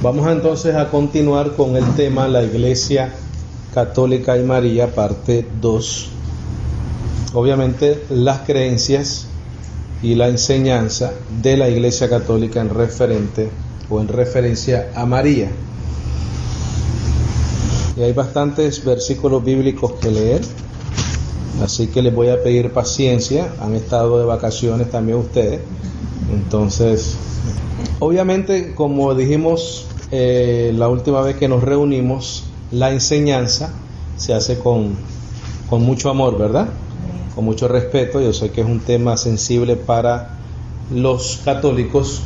Vamos entonces a continuar con el tema la Iglesia Católica y María, parte 2. Obviamente las creencias y la enseñanza de la Iglesia Católica en referencia a María. Y hay bastantes versículos bíblicos que leer, así que les voy a pedir paciencia. Han estado de vacaciones también ustedes, entonces obviamente, como dijimos la última vez que nos reunimos, la enseñanza se hace con mucho amor, ¿verdad? Con mucho respeto. Yo sé que es un tema sensible para los católicos,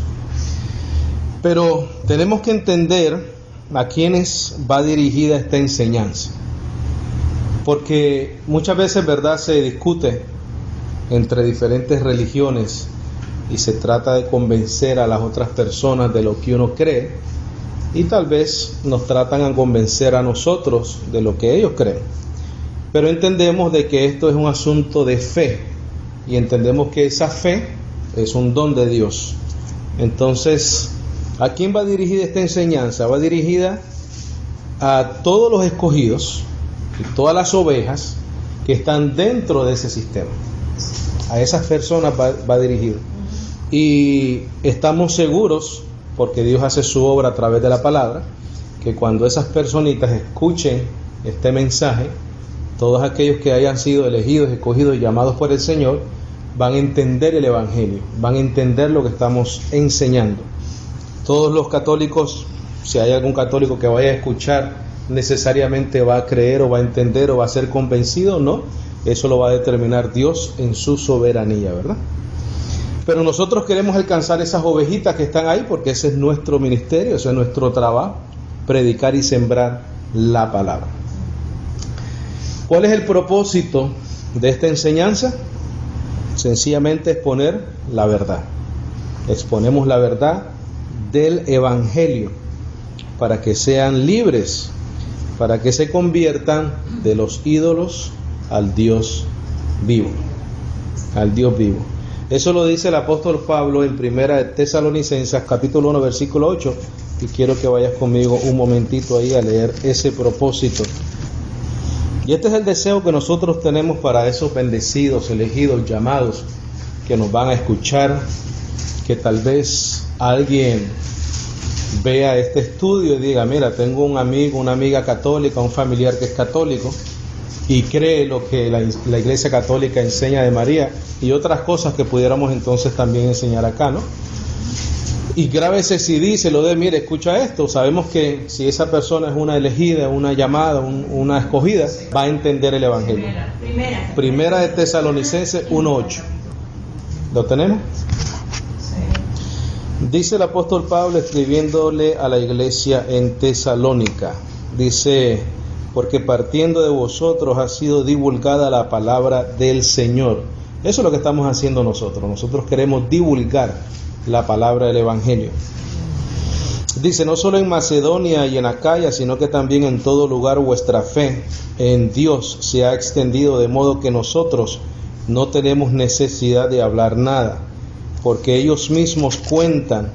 pero tenemos que entender a quiénes va dirigida esta enseñanza, porque muchas veces, ¿verdad?, se discute entre diferentes religiones y se trata de convencer a las otras personas de lo que uno cree, y tal vez nos tratan a convencer a nosotros de lo que ellos creen. Pero entendemos de que esto es un asunto de fe, y entendemos que esa fe es un don de Dios. Entonces, ¿a quién va dirigida esta enseñanza? Va dirigida a todos los escogidos y todas las ovejas que están dentro de ese sistema. A esas personas va dirigido. Y estamos seguros, porque Dios hace su obra a través de la palabra, que cuando esas personitas escuchen este mensaje, todos aquellos que hayan sido elegidos, escogidos y llamados por el Señor, van a entender el Evangelio, van a entender lo que estamos enseñando. Todos los católicos, si hay algún católico que vaya a escuchar, necesariamente va a creer o va a entender o va a ser convencido, no, eso lo va a determinar Dios en su soberanía, ¿verdad? Pero nosotros queremos alcanzar esas ovejitas que están ahí, porque ese es nuestro ministerio, ese es nuestro trabajo, predicar y sembrar la palabra. ¿Cuál es el propósito de esta enseñanza? Sencillamente exponer la verdad. Exponemos la verdad del Evangelio para que sean libres, para que se conviertan de los ídolos al Dios vivo, al Dios vivo. Eso lo dice el apóstol Pablo en Primera de Tesalonicenses, capítulo 1, versículo 8, y quiero que vayas conmigo un momentito ahí a leer ese propósito. Y este es el deseo que nosotros tenemos para esos bendecidos, elegidos, llamados, que nos van a escuchar, que tal vez alguien vea este estudio y diga, mira, tengo un amigo, una amiga católica, un familiar que es católico, y cree lo que la Iglesia Católica enseña de María y otras cosas que pudiéramos entonces también enseñar acá, ¿no? Y grábese CD, se lo dé, mire, escucha esto. Sabemos que si esa persona es una elegida, una llamada, una escogida, va a entender el Evangelio. Primera de Tesalonicenses 1:8. ¿Lo tenemos? Dice el apóstol Pablo escribiéndole a la iglesia en Tesalónica, dice, porque partiendo de vosotros ha sido divulgada la palabra del Señor. Eso es lo que estamos haciendo nosotros. Nosotros queremos divulgar la palabra del Evangelio. Dice, no solo en Macedonia y en Acaya, sino que también en todo lugar vuestra fe en Dios se ha extendido, de modo que nosotros no tenemos necesidad de hablar nada, porque ellos mismos cuentan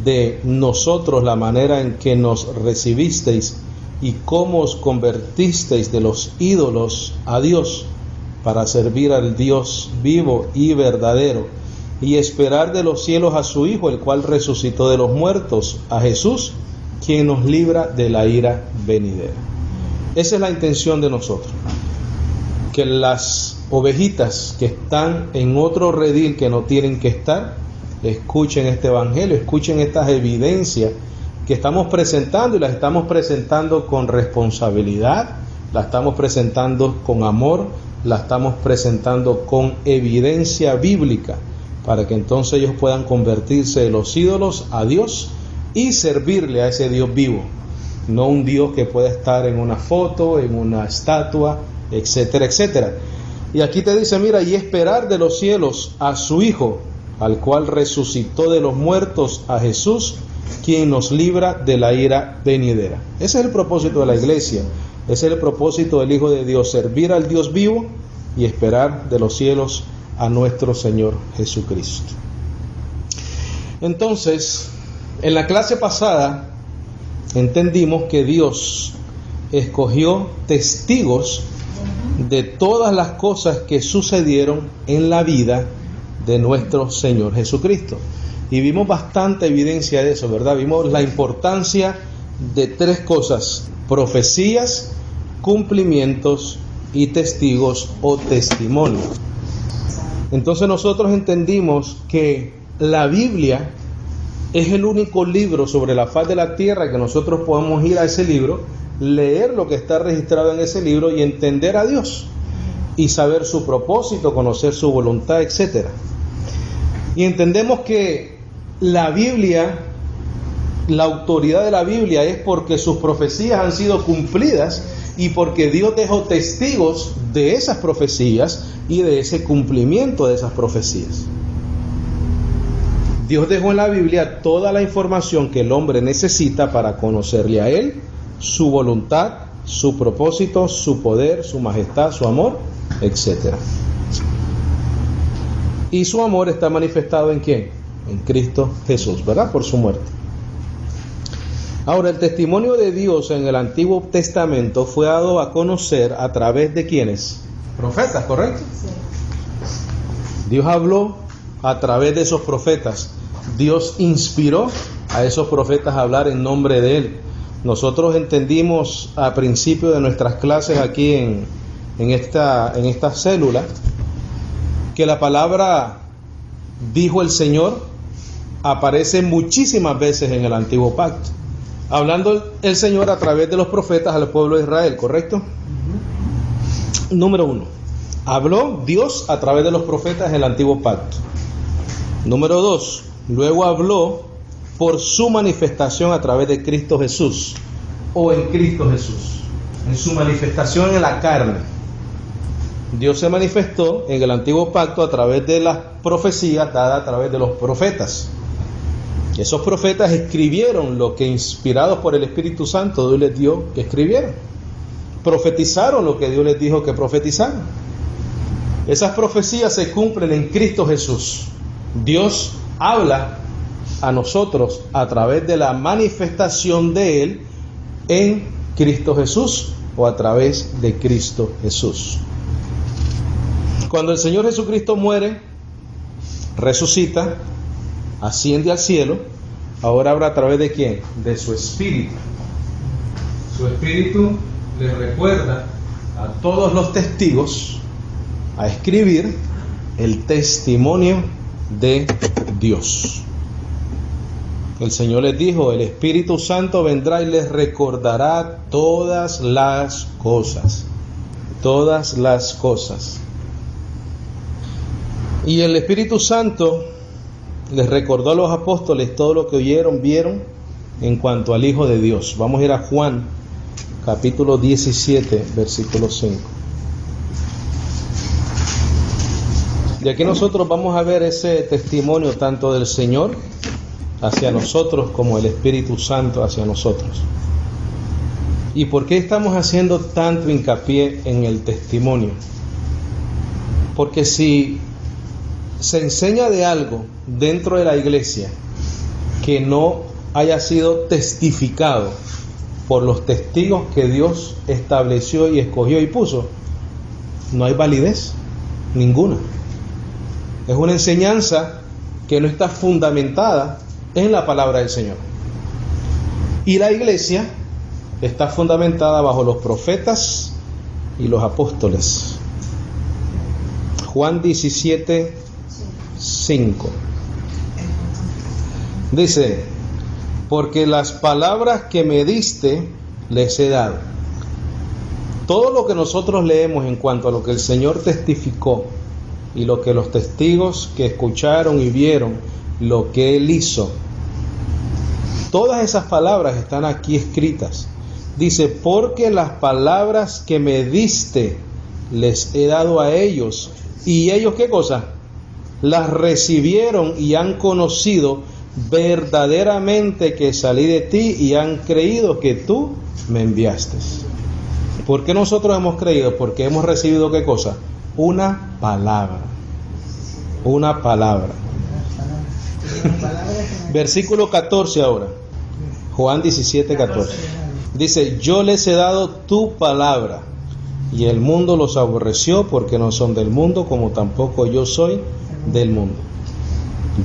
de nosotros la manera en que nos recibisteis y cómo os convertisteis de los ídolos a Dios para servir al Dios vivo y verdadero y esperar de los cielos a su Hijo, el cual resucitó de los muertos, a Jesús, quien nos libra de la ira venidera. Esa es la intención de nosotros, que las ovejitas que están en otro redil que no tienen que estar, escuchen este Evangelio, escuchen estas evidencias que estamos presentando, y las estamos presentando con responsabilidad, las estamos presentando con amor, las estamos presentando con evidencia bíblica, para que entonces ellos puedan convertirse de los ídolos a Dios y servirle a ese Dios vivo, no un Dios que pueda estar en una foto, en una estatua, etcétera, etcétera. Y aquí te dice, mira, y esperar de los cielos a su Hijo, al cual resucitó de los muertos, a Jesús, quien nos libra de la ira venidera. Ese es el propósito de la iglesia, ese es el propósito del Hijo de Dios, servir al Dios vivo y esperar de los cielos a nuestro Señor Jesucristo. Entonces, en la clase pasada entendimos que Dios escogió testigos de todas las cosas que sucedieron en la vida de nuestro Señor Jesucristo. Y vimos bastante evidencia de eso, ¿verdad? Vimos la importancia de tres cosas: profecías, cumplimientos y testigos o testimonios. Entonces nosotros entendimos que la Biblia es el único libro sobre la faz de la tierra que nosotros podemos ir a ese libro, leer lo que está registrado en ese libro y entender a Dios y saber su propósito, conocer su voluntad, etc. Y entendemos que la Biblia, la autoridad de la Biblia es porque sus profecías han sido cumplidas y porque Dios dejó testigos de esas profecías y de ese cumplimiento de esas profecías. Dios dejó en la Biblia toda la información que el hombre necesita para conocerle a Él, su voluntad, su propósito, su poder, su majestad, su amor, etc. Y su amor está manifestado ¿en quién? En Cristo Jesús, ¿verdad? Por su muerte. Ahora, el testimonio de Dios en el Antiguo Testamento fue dado a conocer a través de ¿quiénes? Profetas, ¿correcto? Sí. Dios habló a través de esos profetas. Dios inspiró a esos profetas a hablar en nombre de Él. Nosotros entendimos a principio de nuestras clases aquí en esta célula que la palabra dijo el Señor aparece muchísimas veces en el Antiguo Pacto, hablando el Señor a través de los profetas al pueblo de Israel, ¿correcto? Número 1, habló Dios a través de los profetas en el Antiguo Pacto. Número 2, luego habló por su manifestación a través de Cristo Jesús, o en Cristo Jesús, en su manifestación en la carne. Dios se manifestó en el Antiguo Pacto a través de las profecías dadas a través de los profetas. Esos profetas escribieron lo que, inspirados por el Espíritu Santo, Dios les dio que escribieran. Profetizaron lo que Dios les dijo que profetizaran. Esas profecías se cumplen en Cristo Jesús. Dios habla a nosotros a través de la manifestación de Él en Cristo Jesús, o a través de Cristo Jesús. Cuando el Señor Jesucristo muere, resucita, asciende al cielo, ahora habla a través de ¿quién? De su Espíritu. Su Espíritu le recuerda a todos los testigos a escribir el testimonio de Dios. El Señor les dijo: el Espíritu Santo vendrá y les recordará todas las cosas. Todas las cosas. Y el Espíritu Santo les recordó a los apóstoles todo lo que oyeron, vieron en cuanto al Hijo de Dios. Vamos a ir a Juan, capítulo 17, versículo 5. Y aquí nosotros vamos a ver ese testimonio tanto del Señor hacia nosotros como el Espíritu Santo hacia nosotros. ¿Y por qué estamos haciendo tanto hincapié en el testimonio? Porque si se enseña de algo dentro de la iglesia que no haya sido testificado por los testigos que Dios estableció y escogió y puso, no hay validez ninguna. Es una enseñanza que no está fundamentada en la palabra del Señor. Y la iglesia está fundamentada bajo los profetas y los apóstoles. Juan 17, 5. Dice: porque las palabras que me diste les he dado. Todo lo que nosotros leemos en cuanto a lo que el Señor testificó y lo que los testigos que escucharon y vieron lo que Él hizo, todas esas palabras están aquí escritas. Dice: porque las palabras que me diste les he dado a ellos, y ellos ¿qué cosa? Las recibieron y han conocido verdaderamente que salí de ti, y han creído que tú me enviaste. ¿Por qué nosotros hemos creído? Porque hemos recibido ¿qué cosa? Una palabra. Una palabra. Versículo 14 ahora. Juan 17:14. Dice, yo les he dado tu palabra, y el mundo los aborreció porque no son del mundo, como tampoco yo soy del mundo.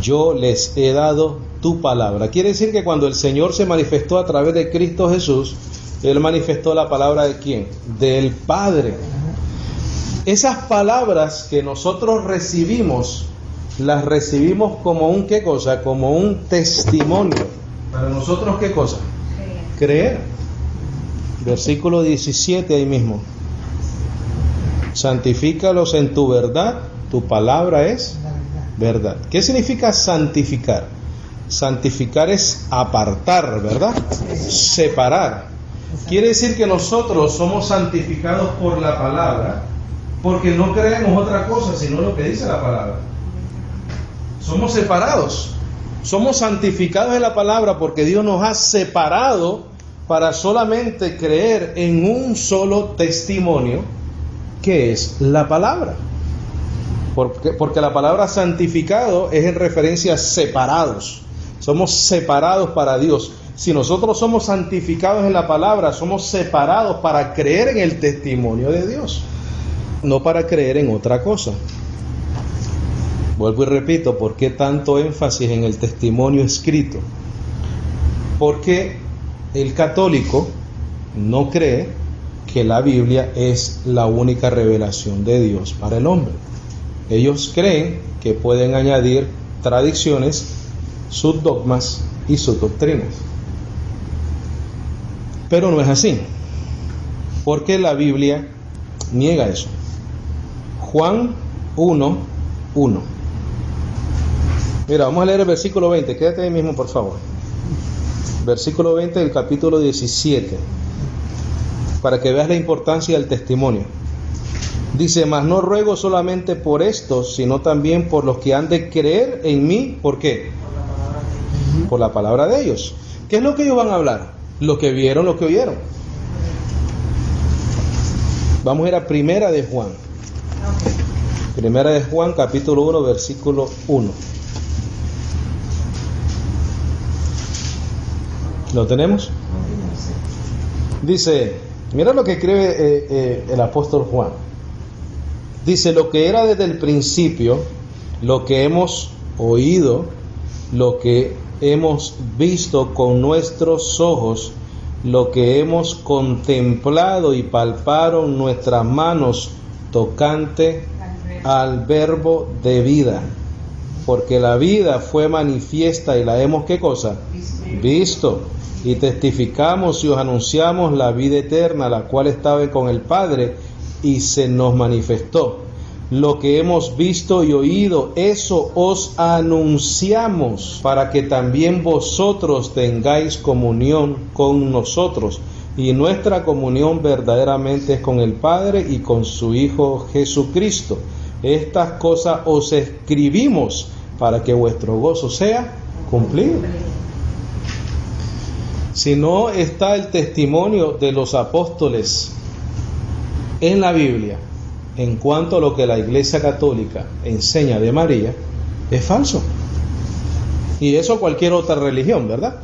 Yo les he dado tu palabra. Quiere decir que cuando el Señor se manifestó a través de Cristo Jesús, Él manifestó la palabra ¿de quién? Del Padre. Esas palabras que nosotros recibimos, las recibimos como un ¿qué cosa? Como un testimonio. ¿Para nosotros qué cosa? Creer. Versículo 17 ahí mismo. Santifícalos en tu verdad, tu palabra es verdad. ¿Qué significa santificar? Santificar es apartar, ¿verdad? Separar. Quiere decir que nosotros somos santificados por la palabra, porque no creemos otra cosa sino lo que dice la palabra. Somos separados, somos santificados en la palabra porque Dios nos ha separado para solamente creer en un solo testimonio, que es la palabra. Porque la palabra santificado es en referencia a separados. Somos separados para Dios. Si nosotros somos santificados en la palabra, somos separados para creer en el testimonio de Dios, no para creer en otra cosa. Vuelvo y repito, ¿por qué tanto énfasis en el testimonio escrito? Porque el católico no cree que la Biblia es la única revelación de Dios para el hombre. Ellos creen que pueden añadir tradiciones, sus dogmas y sus doctrinas. Pero no es así, porque la Biblia niega eso. Juan 1:1. Mira, vamos a leer el versículo 20, quédate ahí mismo por favor. Versículo 20 del capítulo 17, para que veas la importancia del testimonio. Dice, mas no ruego solamente por estos, sino también por los que han de creer en mí. ¿Por qué? Por la palabra de ellos. ¿Qué es lo que ellos van a hablar? Lo que vieron, lo que oyeron. Vamos a ir a Primera de Juan. Primera de Juan, capítulo 1, versículo 1. ¿Lo tenemos? Dice, mira lo que escribe el apóstol Juan. Dice, lo que era desde el principio, lo que hemos oído, lo que hemos visto con nuestros ojos, lo que hemos contemplado y palparon nuestras manos tocante al verbo de vida. Porque la vida fue manifiesta y la hemos, ¿qué cosa? Visto. Y testificamos y os anunciamos la vida eterna, la cual estaba con el Padre y se nos manifestó. Lo que hemos visto y oído, eso os anunciamos, para que también vosotros tengáis comunión con nosotros. Y nuestra comunión verdaderamente es con el Padre y con su Hijo Jesucristo. Estas cosas os escribimos para que vuestro gozo sea cumplido. Si no está el testimonio de los apóstoles en la Biblia en cuanto a lo que la Iglesia Católica enseña de María, es falso. Y eso cualquier otra religión, ¿verdad?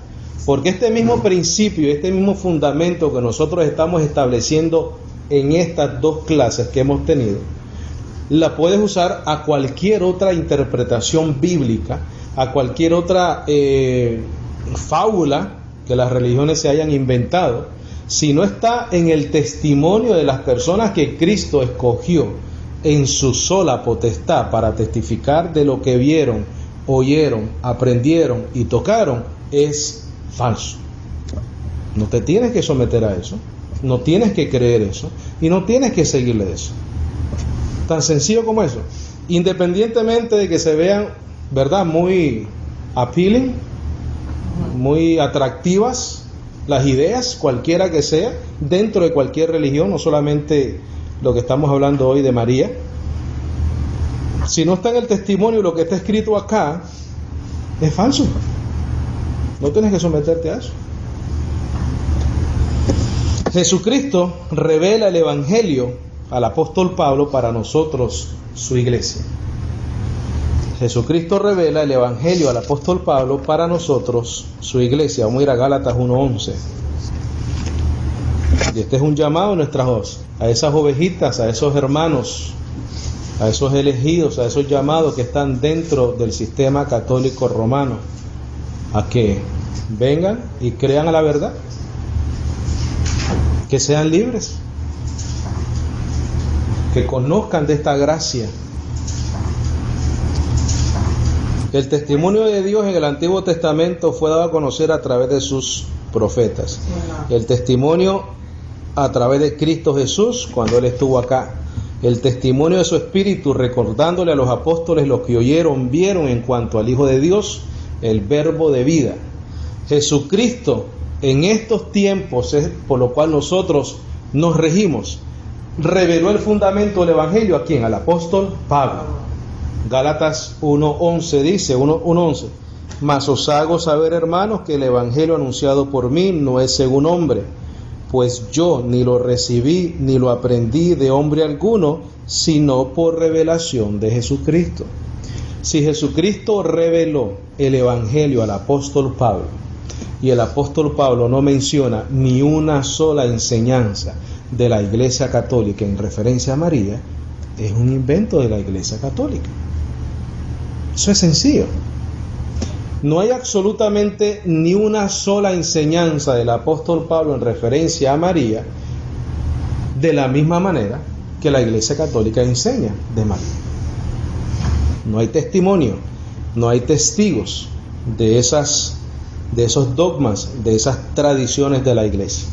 Porque este mismo principio, este mismo fundamento que nosotros estamos estableciendo en estas dos clases que hemos tenido, la puedes usar a cualquier otra interpretación bíblica, a cualquier otra fábula que las religiones se hayan inventado. Si no está en el testimonio de las personas que Cristo escogió en su sola potestad para testificar de lo que vieron, oyeron, aprendieron y tocaron, es falso. No te tienes que someter a eso, no tienes que creer eso y no tienes que seguirle eso. Tan sencillo como eso. Independientemente de que se vean, ¿verdad?, muy appealing, muy atractivas las ideas, cualquiera que sea, dentro de cualquier religión, no solamente lo que estamos hablando hoy de María. Si no está en el testimonio lo que está escrito acá, es falso. No tienes que someterte a eso. Jesucristo revela el Evangelio al apóstol Pablo para nosotros, su iglesia. Jesucristo revela el Evangelio al apóstol Pablo para nosotros, su iglesia. Vamos a ir a Gálatas 1:11. Y este es un llamado a esas ovejitas, a esos hermanos, a esos elegidos, a esos llamados que están dentro del sistema católico romano, a que vengan y crean a la verdad, que sean libres, que conozcan de esta gracia. El testimonio de Dios en el Antiguo Testamento fue dado a conocer a través de sus profetas. El testimonio a través de Cristo Jesús cuando Él estuvo acá. El testimonio de su Espíritu recordándole a los apóstoles lo que oyeron, vieron en cuanto al Hijo de Dios, el verbo de vida. Jesucristo en estos tiempos, es por lo cual nosotros nos regimos, reveló el fundamento del Evangelio ¿a quién? Al apóstol Pablo. Gálatas 1:11 dice, 1:11, mas os hago saber, hermanos, que el Evangelio anunciado por mí no es según hombre, pues yo ni lo recibí ni lo aprendí de hombre alguno, sino por revelación de Jesucristo. Si Jesucristo reveló el Evangelio al apóstol Pablo, y el apóstol Pablo no menciona ni una sola enseñanza de la Iglesia Católica en referencia a María, es un invento de la Iglesia Católica. Eso es sencillo. No hay absolutamente ni una sola enseñanza del apóstol Pablo en referencia a María de la misma manera que la Iglesia Católica enseña de María. No hay testimonio, no hay testigos de esos dogmas, de esas tradiciones de la Iglesia.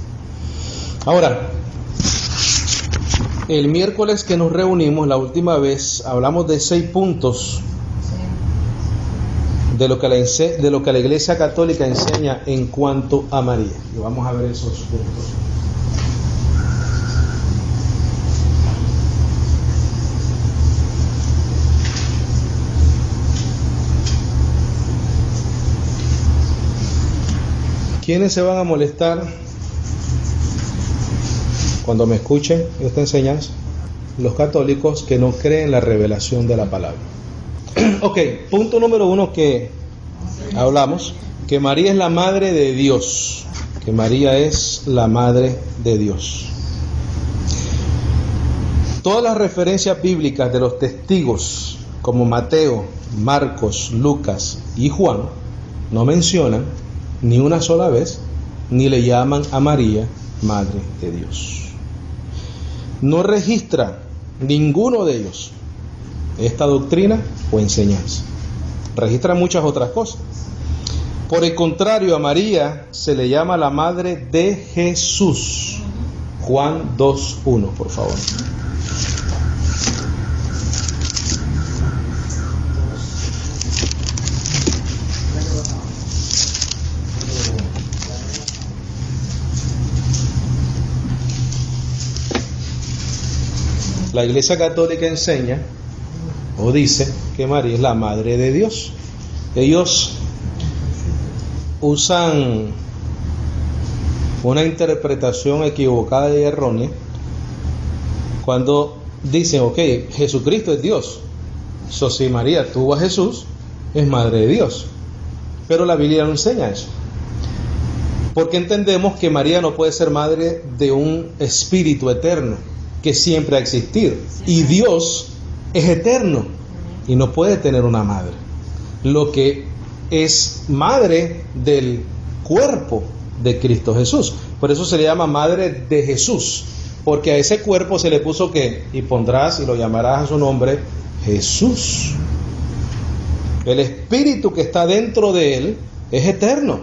Ahora, el miércoles que nos reunimos, la última vez, hablamos de 6 puntos de lo que la Iglesia Católica enseña en cuanto a María. Y vamos a ver esos puntos. ¿Quiénes se van a molestar cuando me escuchen esta enseñanza? Los católicos que no creen la revelación de la palabra. Ok, punto número 1 que hablamos, que María es la madre de Dios, que María es la madre de Dios. Todas las referencias bíblicas de los testigos, como Mateo, Marcos, Lucas y Juan, no mencionan ni una sola vez, ni le llaman a María madre de Dios. No registra ninguno de ellos esta doctrina o enseñanza. Registra muchas otras cosas. Por el contrario, a María se le llama la madre de Jesús. Juan 2:1, por favor. La Iglesia Católica enseña o dice que María es la madre de Dios. Ellos usan una interpretación equivocada y errónea cuando dicen, ok, Jesucristo es Dios. Si María tuvo a Jesús, es madre de Dios. Pero la Biblia no enseña eso. Porque entendemos que María no puede ser madre de un espíritu eterno que siempre ha existido. Y Dios es eterno y no puede tener una madre. Lo que es madre del cuerpo de Cristo Jesús. Por eso se le llama madre de Jesús, porque a ese cuerpo se le puso ¿qué? Y pondrás y lo llamarás a su nombre Jesús. El espíritu que está dentro de él es eterno.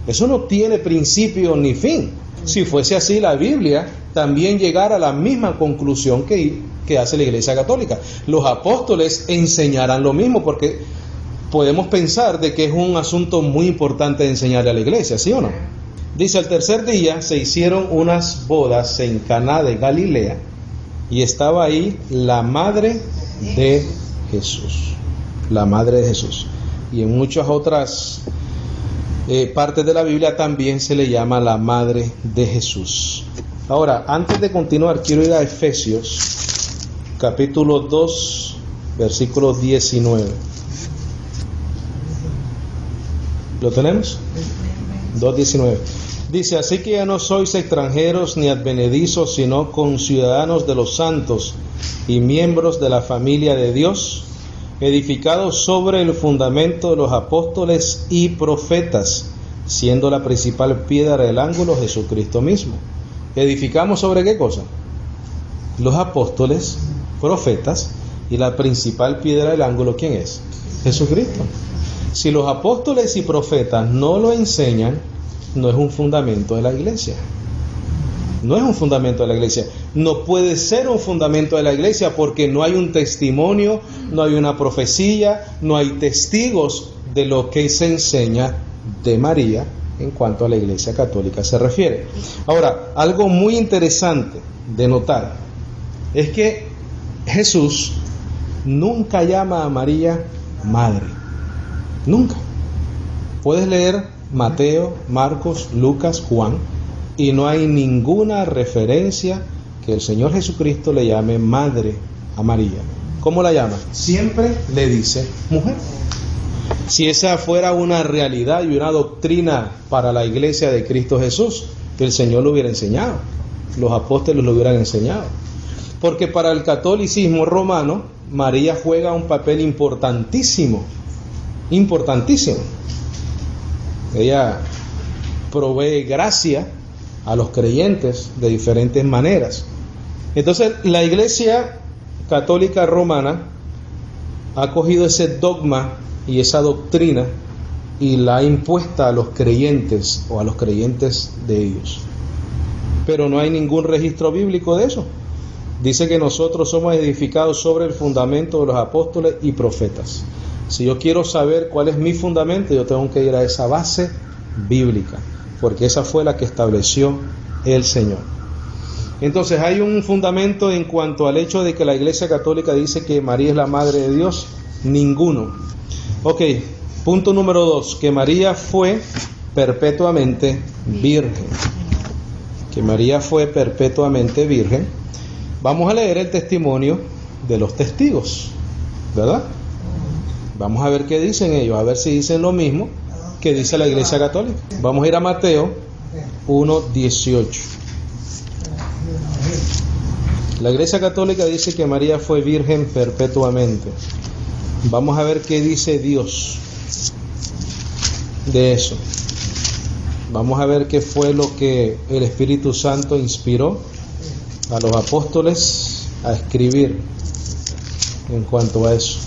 Eso no tiene principio ni fin. Si fuese así, la Biblia también llegara a la misma conclusión que hace la Iglesia Católica. Los apóstoles enseñarán lo mismo, porque podemos pensar de que es un asunto muy importante de enseñarle a la Iglesia, ¿sí o no? Dice, al tercer día se hicieron unas bodas en Caná de Galilea y estaba ahí la madre de Jesús. La madre de Jesús. Y en muchas otras partes de la Biblia también se le llama la madre de Jesús. Ahora, antes de continuar, quiero ir a Efesios, capítulo 2, versículo 19. ¿Lo tenemos? 2:19. Dice, así que ya no sois extranjeros ni advenedizos, sino conciudadanos de los santos y miembros de la familia de Dios, edificados sobre el fundamento de los apóstoles y profetas, siendo la principal piedra del ángulo Jesucristo mismo. ¿Edificamos sobre qué cosa? Los apóstoles, profetas, y la principal piedra del ángulo, ¿quién es? Jesucristo. Si los apóstoles y profetas no lo enseñan, no es un fundamento de la iglesia. No es un fundamento de la iglesia. No puede ser un fundamento de la iglesia porque no hay un testimonio, no hay una profecía, no hay testigos de lo que se enseña de María en cuanto a la iglesia católica se refiere. Ahora, algo muy interesante de notar es que Jesús nunca llama a María madre. Nunca. Puedes leer Mateo, Marcos, Lucas, Juan, y no hay ninguna referencia que el Señor Jesucristo le llame madre a María. ¿Cómo la llama? Siempre le dice mujer. Si esa fuera una realidad y una doctrina para la iglesia de Cristo Jesús, el Señor lo hubiera enseñado, los apóstoles lo hubieran enseñado. Porque para el catolicismo romano, María juega un papel importantísimo, importantísimo. Ella provee gracia a los creyentes de diferentes maneras. Entonces, la Iglesia Católica Romana ha cogido ese dogma y esa doctrina y la ha impuesta a los creyentes o a los creyentes de ellos. Pero no hay ningún registro bíblico de eso. Dice que nosotros somos edificados sobre el fundamento de los apóstoles y profetas. Si yo quiero saber cuál es mi fundamento, yo tengo que ir a esa base bíblica, porque esa fue la que estableció el Señor. Entonces, ¿hay un fundamento en cuanto al hecho de que la Iglesia Católica dice que María es la Madre de Dios? Ninguno. Ok, punto número 2, que María fue perpetuamente virgen. Que María fue perpetuamente virgen. Vamos a leer el testimonio de los testigos, ¿verdad? Vamos a ver qué dicen ellos, a ver si dicen lo mismo que dice la Iglesia Católica. Vamos a ir a Mateo 1:18. La Iglesia Católica dice que María fue virgen perpetuamente. Vamos a ver qué dice Dios de eso. Vamos a ver qué fue lo que el Espíritu Santo inspiró a los apóstoles a escribir en cuanto a eso.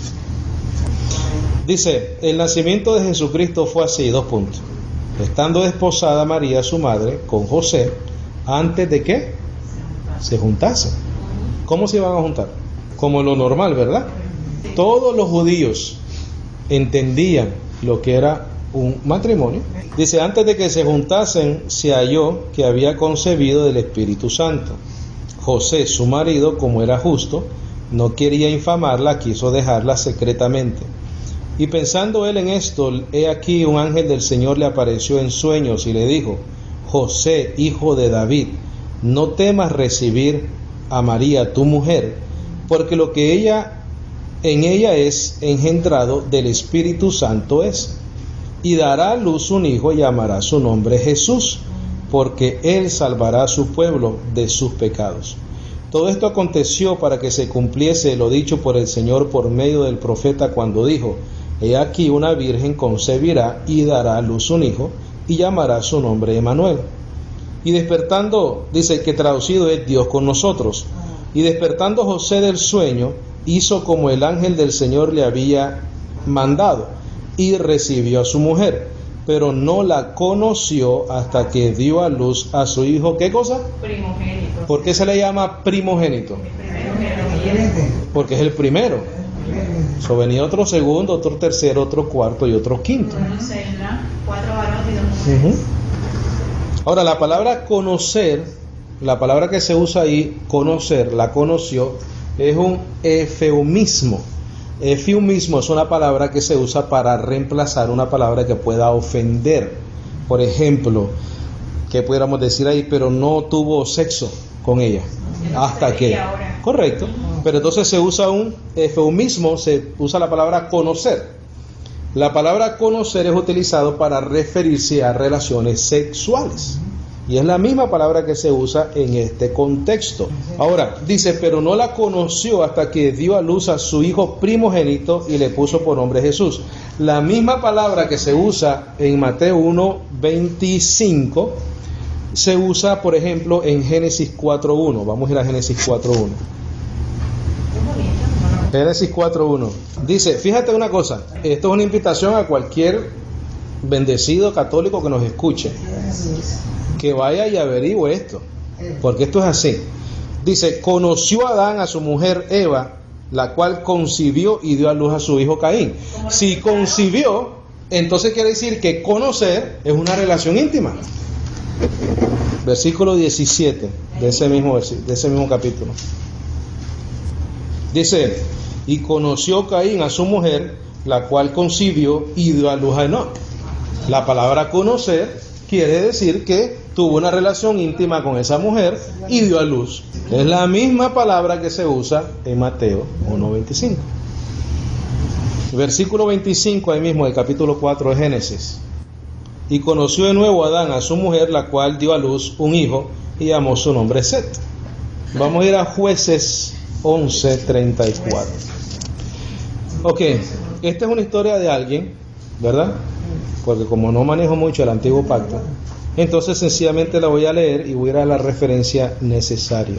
Dice, el nacimiento de Jesucristo fue así, 2 puntos. Estando desposada María, su madre, con José, antes de que se juntasen. ¿Cómo se iban a juntar? Como lo normal, ¿verdad? Todos los judíos entendían lo que era un matrimonio. Dice, antes de que se juntasen, se halló que había concebido del Espíritu Santo. José, su marido, como era justo, no quería infamarla, quiso dejarla secretamente. Y pensando él en esto, he aquí un ángel del Señor le apareció en sueños y le dijo, José, hijo de David, no temas recibir a María, tu mujer, porque lo que en ella es engendrado del Espíritu Santo es, y dará a luz un hijo y llamará su nombre Jesús, porque él salvará a su pueblo de sus pecados. Todo esto aconteció para que se cumpliese lo dicho por el Señor por medio del profeta cuando dijo, he aquí una virgen concebirá y dará a luz un hijo y llamará su nombre Emmanuel. Y despertando, dice que traducido es Dios con nosotros, y despertando José del sueño, hizo como el ángel del Señor le había mandado, y recibió a su mujer, pero no la conoció hasta que dio a luz a su hijo, ¿qué cosa? Primogénito. ¿Por qué se le llama primogénito? Porque es el primero. So, venía otro segundo, otro tercero, otro cuarto y otro quinto. 4 varones y 2 mujeres. Ahora, la palabra conocer, la palabra que se usa ahí, conocer, la conoció, es un eufemismo. Eufemismo es una palabra que se usa para reemplazar una palabra que pueda ofender. Por ejemplo, que pudiéramos decir ahí, pero no tuvo sexo con ella. Hasta que. Correcto. Pero entonces se usa un eufemismo, se usa la palabra conocer. La palabra conocer es utilizado para referirse a relaciones sexuales. Y es la misma palabra que se usa en este contexto. Ahora, dice, pero no la conoció hasta que dio a luz a su hijo primogénito y le puso por nombre Jesús. La misma palabra que se usa en Mateo 1:25 se usa, por ejemplo, en Génesis 4:1. Vamos a ir a Génesis 4:1. Génesis 4:1. Dice, fíjate una cosa, esto es una invitación a cualquier bendecido católico que nos escuche, que vaya y averigüe esto, porque esto es así. Dice, conoció Adán a su mujer Eva, la cual concibió y dio a luz a su hijo Caín. Si concibió, entonces quiere decir que conocer es una relación íntima. Versículo 17 de ese mismo capítulo. Dice, y conoció Caín a su mujer, la cual concibió y dio a luz a Enoc. La palabra conocer quiere decir que tuvo una relación íntima con esa mujer y dio a luz. Es la misma palabra que se usa en Mateo 1:25. Versículo 25 ahí mismo del capítulo 4 de Génesis. Y conoció de nuevo Adán a su mujer, la cual dio a luz un hijo y llamó su nombre Set. Vamos a ir a Jueces 11:34. Ok, esta es una historia de alguien, ¿verdad? Porque como no manejo mucho el antiguo pacto, entonces sencillamente la voy a leer y voy a ir a la referencia necesaria.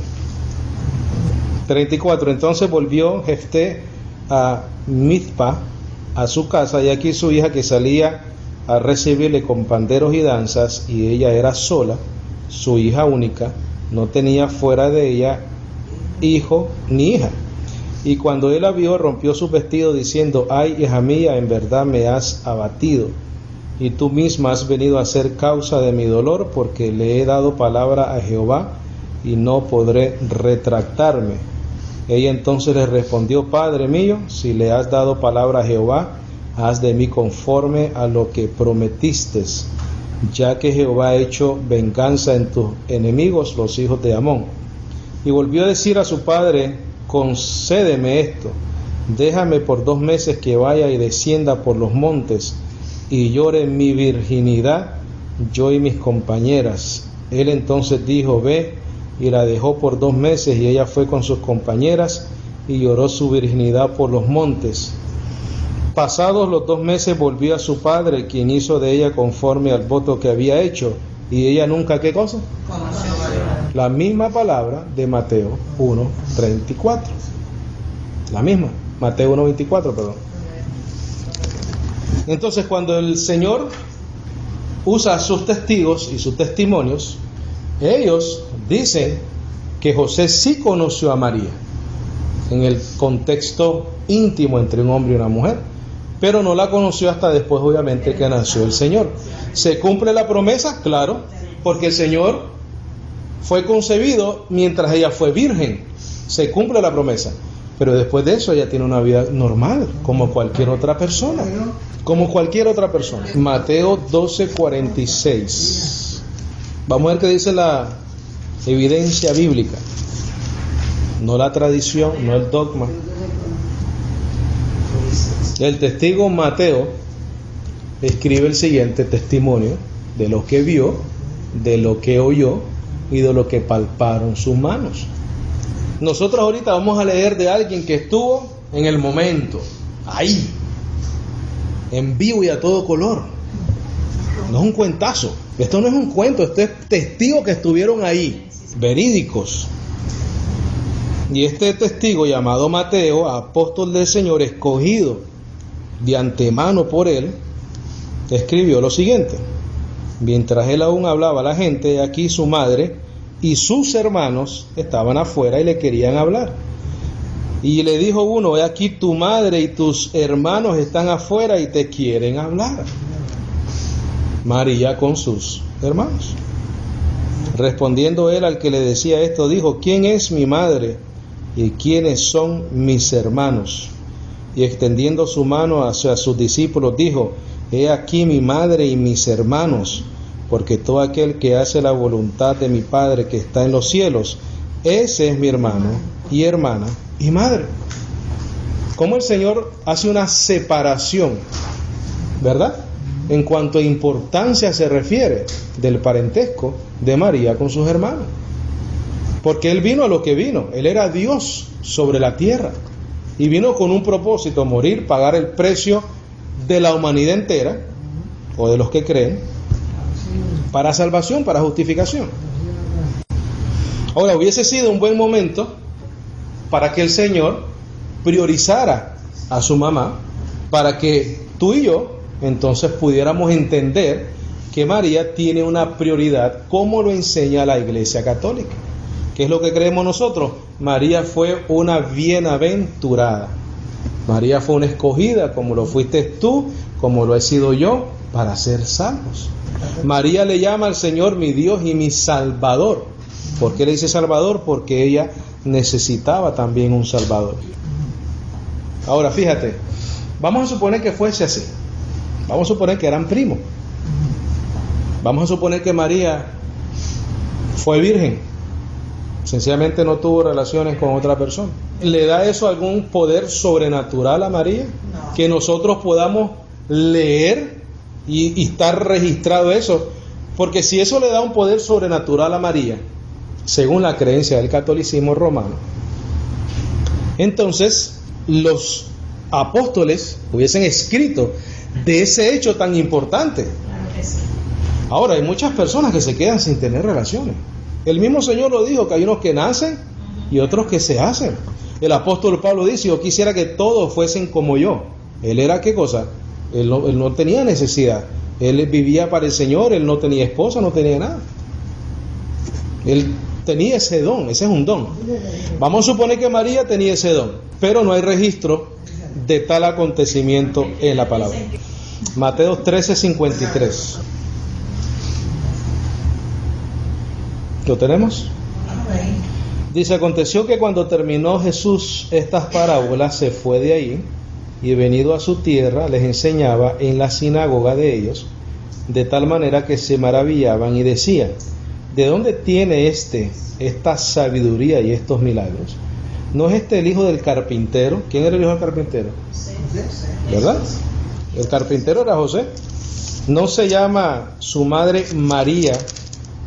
34. Entonces volvió Jefté a Mizpa, a su casa, y aquí su hija que salía a recibirle con panderos y danzas, y ella era sola, su hija única, no tenía fuera de ella hijo ni hija. Y cuando él la vio, rompió sus vestidos diciendo, ay, hija mía, en verdad me has abatido, y tú misma has venido a ser causa de mi dolor, porque le he dado palabra a Jehová y no podré retractarme. Ella entonces le respondió, Padre mío, si le has dado palabra a Jehová, haz de mí conforme a lo que prometiste, ya que Jehová ha hecho venganza en tus enemigos, los hijos de Amón. Y volvió a decir a su padre, concédeme esto, déjame por 2 meses que vaya y descienda por los montes y llore mi virginidad, yo y mis compañeras. Él entonces dijo, ve, y la dejó por 2 meses, y ella fue con sus compañeras y lloró su virginidad por los montes. Pasados los 2 meses volvió a su padre, quien hizo de ella conforme al voto que había hecho, y ella nunca, ¿qué cosa? La misma palabra de Mateo 1:34. La misma, Mateo 1:24, perdón. Entonces, cuando el Señor usa sus testigos y sus testimonios, ellos dicen que José sí conoció a María en el contexto íntimo entre un hombre y una mujer, pero no la conoció hasta después, obviamente, que nació el Señor. ¿Se cumple la promesa? Claro, porque el Señor fue concebido mientras ella fue virgen. Se cumple la promesa, pero después de eso ella tiene una vida normal, como cualquier otra persona. Como cualquier otra persona. Mateo 12:46. Vamos a ver qué dice la evidencia bíblica, no la tradición, no el dogma. El testigo Mateo escribe el siguiente testimonio de lo que vio, de lo que oyó y de lo que palparon sus manos. Nosotros ahorita vamos a leer de alguien que estuvo en el momento, ahí, en vivo y a todo color. No es un cuentazo, esto no es un cuento, esto es testigos que estuvieron ahí, verídicos. Y este testigo llamado Mateo, apóstol del Señor, escogido de antemano por él, escribió lo siguiente: mientras él aún hablaba a la gente, aquí su madre y sus hermanos estaban afuera y le querían hablar. Y le dijo uno, he aquí tu madre y tus hermanos están afuera y te quieren hablar. María con sus hermanos. Respondiendo él al que le decía esto, dijo, ¿quién es mi madre y quiénes son mis hermanos? Y extendiendo su mano hacia sus discípulos, dijo, he aquí mi madre y mis hermanos, porque todo aquel que hace la voluntad de mi Padre que está en los cielos, ese es mi hermano y hermana y madre. Como el Señor hace una separación, ¿verdad?, en cuanto a importancia se refiere del parentesco de María con sus hermanos. Porque Él vino a lo que vino. Él era Dios sobre la tierra. Y vino con un propósito: morir, pagar el precio de la humanidad entera, o de los que creen, para salvación, para justificación. Ahora, hubiese sido un buen momento para que el Señor priorizara a su mamá, para que tú y yo entonces pudiéramos entender que María tiene una prioridad, como lo enseña la Iglesia Católica. ¿Qué es lo que creemos nosotros? María fue una bienaventurada. María fue una escogida, como lo fuiste tú, como lo he sido yo, para ser salvos. María le llama al Señor mi Dios y mi Salvador. ¿Por qué le dice Salvador? Porque ella necesitaba también un Salvador. Ahora, fíjate, vamos a suponer que fuese así. Vamos a suponer que eran primos. Vamos a suponer que María fue virgen, sencillamente no tuvo relaciones con otra persona. ¿Le da eso algún poder sobrenatural a María? No. Que nosotros podamos leer y estar registrado eso. Porque si eso le da un poder sobrenatural a María, según la creencia del catolicismo romano, entonces los apóstoles hubiesen escrito de ese hecho tan importante. Ahora, hay muchas personas que se quedan sin tener relaciones. El mismo Señor lo dijo, que hay unos que nacen y otros que se hacen. El apóstol Pablo dice: yo quisiera que todos fuesen como yo. Él era, ¿qué cosa? Él no tenía necesidad. Él vivía para el Señor, él no tenía esposa, no tenía nada. Él tenía ese don, ese es un don. Vamos a suponer que María tenía ese don, pero no hay registro de tal acontecimiento en la palabra. Mateo 13:53. ¿Lo tenemos? Dice: aconteció que cuando terminó Jesús estas parábolas, se fue de ahí, y venido a su tierra, les enseñaba en la sinagoga de ellos, de tal manera que se maravillaban y decían: ¿de dónde tiene esta sabiduría y estos milagros? ¿No es este el hijo del carpintero? ¿Quién era el hijo del carpintero? ¿Verdad? El carpintero era José. ¿No se llama su madre María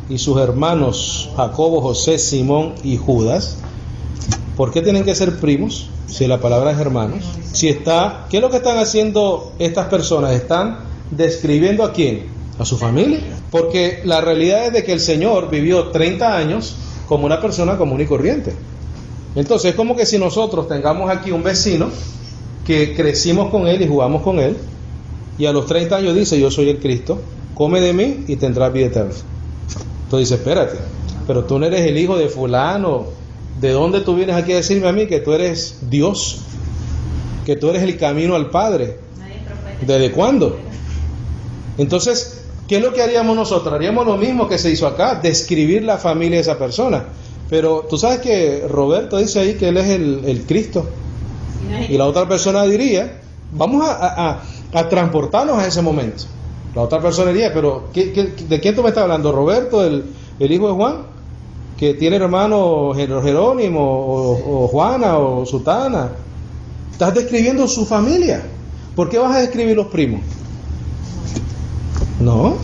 y sus hermanos Jacobo, José, Simón y Judas? ¿Por qué tienen que ser primos si la palabra es hermanos? ¿Qué es lo que están haciendo estas personas? Están describiendo ¿a quién? A su familia. Porque la realidad es de que el Señor vivió 30 años como una persona común y corriente. Entonces es como que si nosotros tengamos aquí un vecino que crecimos con él y jugamos con él, y a los 30 años dice: yo soy el Cristo, come de mí y tendrás vida eterna. Entonces dice: espérate, pero tú no eres el hijo de fulano. ¿De dónde tú vienes aquí a decirme a mí que tú eres Dios? Que tú eres el camino al Padre. ¿Desde cuándo? Entonces, ¿qué es lo que haríamos nosotros? Haríamos lo mismo que se hizo acá, describir la familia de esa persona. Pero tú sabes que Roberto dice ahí que él es el Cristo. Y la otra persona diría: vamos a transportarnos a ese momento. La otra persona diría: pero ¿de quién tú me estás hablando? ¿Roberto, el hijo de Juan? ¿Que tiene hermano Jerónimo o Juana o Sutana? Estás describiendo su familia. ¿Por qué vas a describir los primos? No.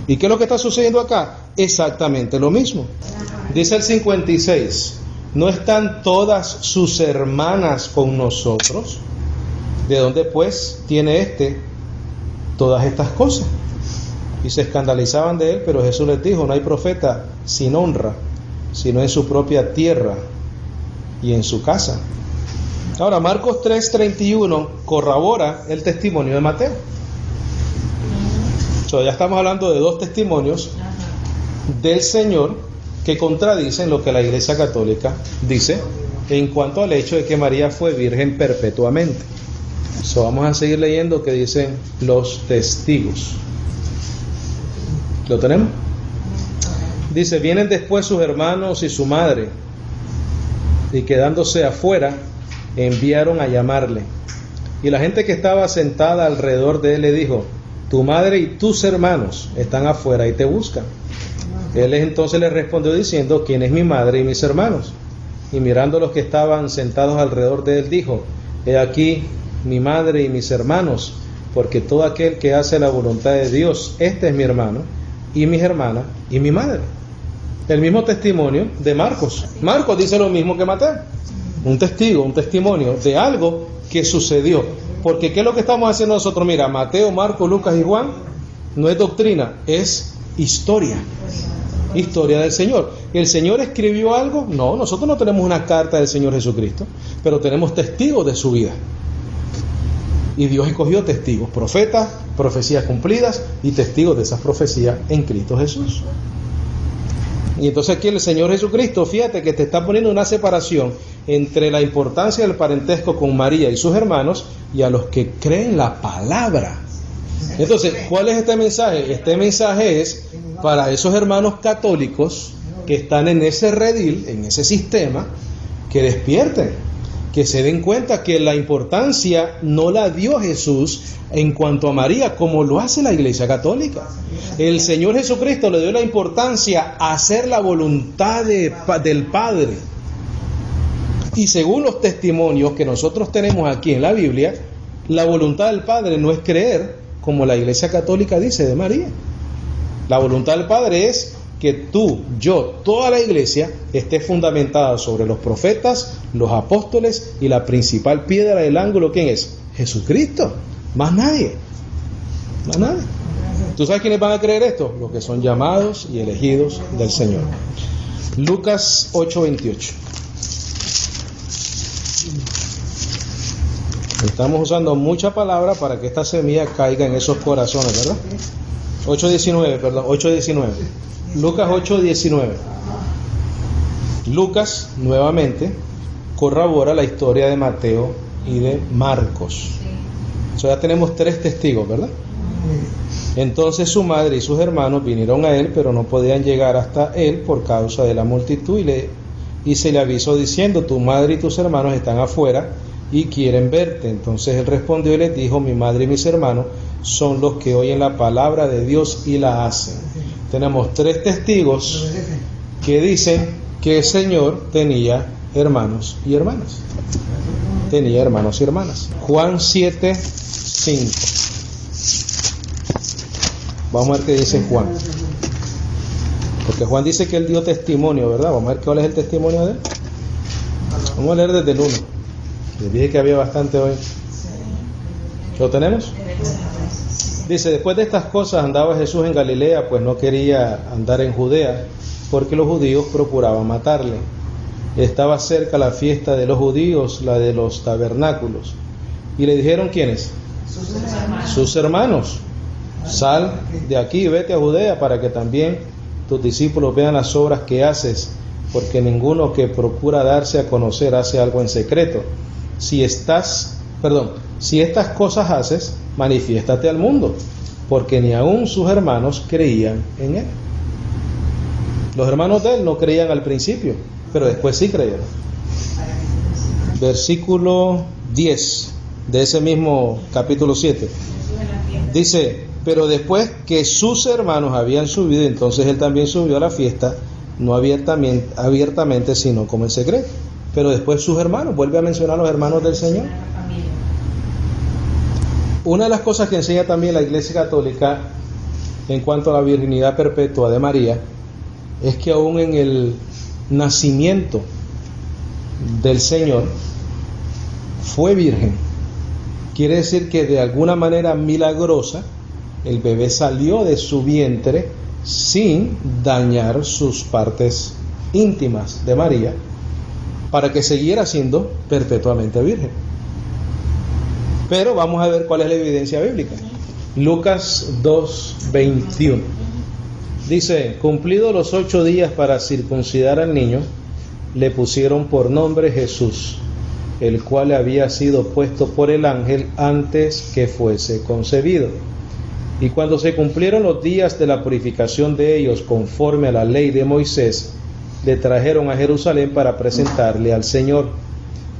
¿Y qué es lo que está sucediendo acá? Exactamente lo mismo. Dice el 56: ¿no están todas sus hermanas con nosotros? ¿De dónde pues tiene todas estas cosas? Y se escandalizaban de él, pero Jesús les dijo: no hay profeta sin honra, sino en su propia tierra y en su casa. Ahora, Marcos 3:31 corrobora el testimonio de Mateo. Ya estamos hablando de dos testimonios del Señor que contradicen lo que la Iglesia Católica dice en cuanto al hecho de que María fue virgen perpetuamente. Vamos a seguir leyendo que dicen los testigos. ¿Lo tenemos? Dice: vienen después sus hermanos y su madre, y quedándose afuera, enviaron a llamarle. Y la gente que estaba sentada alrededor de él le dijo: tu madre y tus hermanos están afuera y te buscan. Él entonces le respondió diciendo: ¿quién es mi madre y mis hermanos? Y mirando a los que estaban sentados alrededor de él, dijo: he aquí mi madre y mis hermanos, porque todo aquel que hace la voluntad de Dios, este es mi hermano, y mis hermanas, y mi madre. El mismo testimonio de Marcos. Marcos dice lo mismo que Mateo. Un testigo, un testimonio de algo que sucedió. Porque ¿qué es lo que estamos haciendo nosotros? Mira, Mateo, Marcos, Lucas y Juan no es doctrina, es historia. Historia del Señor. ¿El Señor escribió algo? No, nosotros no tenemos una carta del Señor Jesucristo, pero tenemos testigos de su vida. Y Dios escogió testigos, profetas, profecías cumplidas y testigos de esas profecías en Cristo Jesús. Y entonces aquí el Señor Jesucristo, fíjate que te está poniendo una separación entre la importancia del parentesco con María y sus hermanos y a los que creen la palabra. Entonces, ¿cuál es este mensaje? Este mensaje es para esos hermanos católicos que están en ese redil, en ese sistema, que despierten, que se den cuenta que la importancia no la dio Jesús en cuanto a María, como lo hace la Iglesia Católica. El Señor Jesucristo le dio la importancia a hacer la voluntad del Padre. Y según los testimonios que nosotros tenemos aquí en la Biblia, la voluntad del Padre no es creer como la Iglesia Católica dice de María. La voluntad del Padre es que tú, yo, toda la Iglesia esté fundamentada sobre los profetas, los apóstoles y la principal piedra del ángulo, ¿quién es? Jesucristo. Más nadie. Más nadie. ¿Tú sabes quiénes van a creer esto? Los que son llamados y elegidos del Señor. Lucas 8:28. Estamos usando mucha palabra para que esta semilla caiga en esos corazones, ¿verdad? 8:19. Lucas 8:19. Lucas, nuevamente, corrobora la historia de Mateo y de Marcos. O sea, ya tenemos 3 testigos, ¿verdad? Entonces su madre y sus hermanos vinieron a él, pero no podían llegar hasta él por causa de la multitud, y se le avisó diciendo: tu madre y tus hermanos están afuera y quieren verte. Entonces él respondió y les dijo: mi madre y mis hermanos son los que oyen la palabra de Dios y la hacen. Tenemos 3 testigos que dicen que el Señor tenía hermanos y hermanas. Tenía hermanos y hermanas. Juan 7:5. Vamos a ver qué dice Juan. Porque Juan dice que él dio testimonio, ¿verdad? Vamos a ver cuál es el testimonio de él. Vamos a leer desde el 1. Les dije que había bastante hoy. ¿Lo tenemos? Dice: después de estas cosas andaba Jesús en Galilea, pues no quería andar en Judea, porque los judíos procuraban matarle. Estaba cerca la fiesta de los judíos, la de los tabernáculos. Y le dijeron: ¿quiénes? Sus hermanos. Sal de aquí y vete a Judea, para que también tus discípulos vean las obras que haces, porque ninguno que procura darse a conocer hace algo en secreto. Si estas cosas haces, manifiéstate al mundo, porque ni aun sus hermanos creían en él. Los hermanos de él no creían al principio, pero después sí creyeron. Versículo 10 de ese mismo capítulo 7 dice: pero después que sus hermanos habían subido, entonces él también subió a la fiesta, no abiertamente, sino como en secreto. Pero después sus hermanos, vuelve a mencionar a los hermanos del Señor. Una de las cosas que enseña también la Iglesia Católica en cuanto a la virginidad perpetua de María es que aún en el nacimiento del Señor fue virgen. Quiere decir que de alguna manera milagrosa el bebé salió de su vientre sin dañar sus partes íntimas de María, para que siguiera siendo perpetuamente virgen. Pero vamos a ver cuál es la evidencia bíblica. Lucas 2:21 dice: cumplidos los 8 días para circuncidar al niño, le pusieron por nombre Jesús, el cual había sido puesto por el ángel antes que fuese concebido. Y cuando se cumplieron los días de la purificación de ellos conforme a la ley de Moisés, le trajeron a Jerusalén para presentarle al Señor.